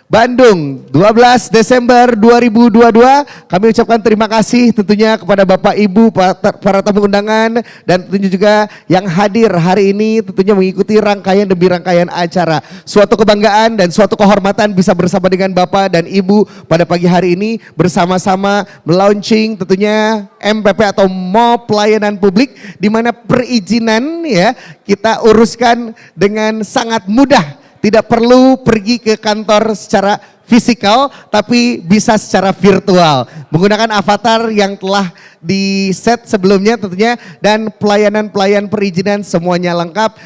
Bandung 12 Desember 2022. Kami ucapkan terima kasih tentunya kepada Bapak Ibu, para tamu undangan, dan tentunya juga yang hadir hari ini tentunya mengikuti rangkaian demi rangkaian acara. Suatu kebanggaan dan suatu kehormatan bisa bersama dengan Bapak dan Ibu pada pagi hari ini bersama-sama melaunching tentunya MPP atau Mall Pelayanan Publik, di mana perizinan ya kita uruskan dengan sangat mudah. Tidak perlu pergi ke kantor secara fisikal, tapi bisa secara virtual. Menggunakan avatar yang telah di-set sebelumnya tentunya, dan pelayanan perizinan semuanya lengkap,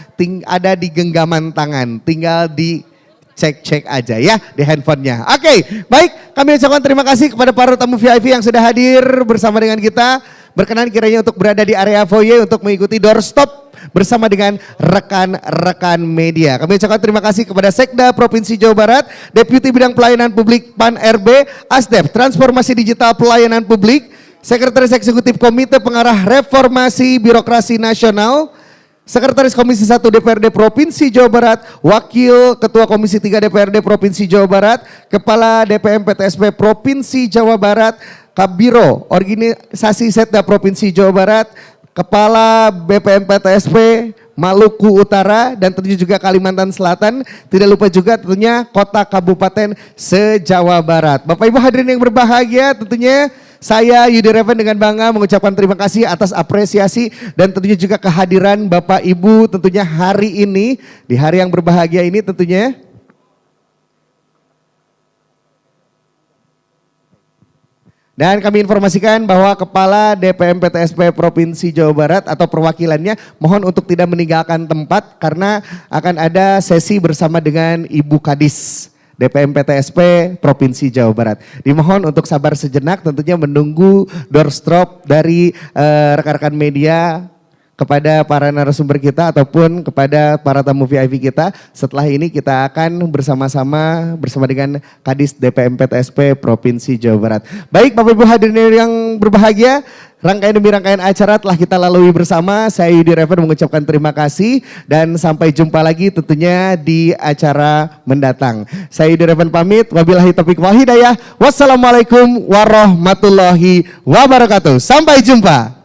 ada di genggaman tangan. Tinggal di cek aja ya di handphonenya. Oke, baik, kami ucapkan terima kasih kepada para tamu VIP yang sudah hadir bersama dengan kita. Berkenan kiranya untuk berada di area foyer untuk mengikuti doorstop bersama dengan rekan-rekan media. Kami ucapkan terima kasih kepada Sekda Provinsi Jawa Barat, Deputi Bidang Pelayanan Publik PAN RB, Asdep Transformasi Digital Pelayanan Publik, Sekretaris Eksekutif Komite Pengarah Reformasi Birokrasi Nasional, Sekretaris Komisi 1 DPRD Provinsi Jawa Barat, Wakil Ketua Komisi 3 DPRD Provinsi Jawa Barat, Kepala DPM PTSP Provinsi Jawa Barat, Kabiro Organisasi Setda Provinsi Jawa Barat, Kepala BPM PTSP Maluku Utara, dan tentunya juga Kalimantan Selatan. Tidak lupa juga tentunya kota kabupaten se-Jawa Barat. Bapak Ibu hadirin yang berbahagia, tentunya saya Yudi Reven dengan bangga mengucapkan terima kasih atas apresiasi dan tentunya juga kehadiran Bapak Ibu tentunya hari ini, di hari yang berbahagia ini tentunya. Dan kami informasikan bahwa Kepala DPM PTSP Provinsi Jawa Barat atau perwakilannya mohon untuk tidak meninggalkan tempat karena akan ada sesi bersama dengan Ibu Kadis DPM PTSP Provinsi Jawa Barat. Dimohon untuk sabar sejenak tentunya menunggu doorstop dari rekan-rekan media kepada para narasumber kita ataupun kepada para tamu VIP kita. Setelah ini kita akan bersama-sama bersama dengan Kadis DPM PTSP Provinsi Jawa Barat. Baik Bapak Ibu hadirin yang berbahagia, rangkaian demi rangkaian acara telah kita lalui bersama. Saya Yudi Reven mengucapkan terima kasih dan sampai jumpa lagi tentunya di acara mendatang. Saya Yudi Reven pamit, wabillahi taufiq wal hidayah. Wassalamualaikum warahmatullahi wabarakatuh. Sampai jumpa.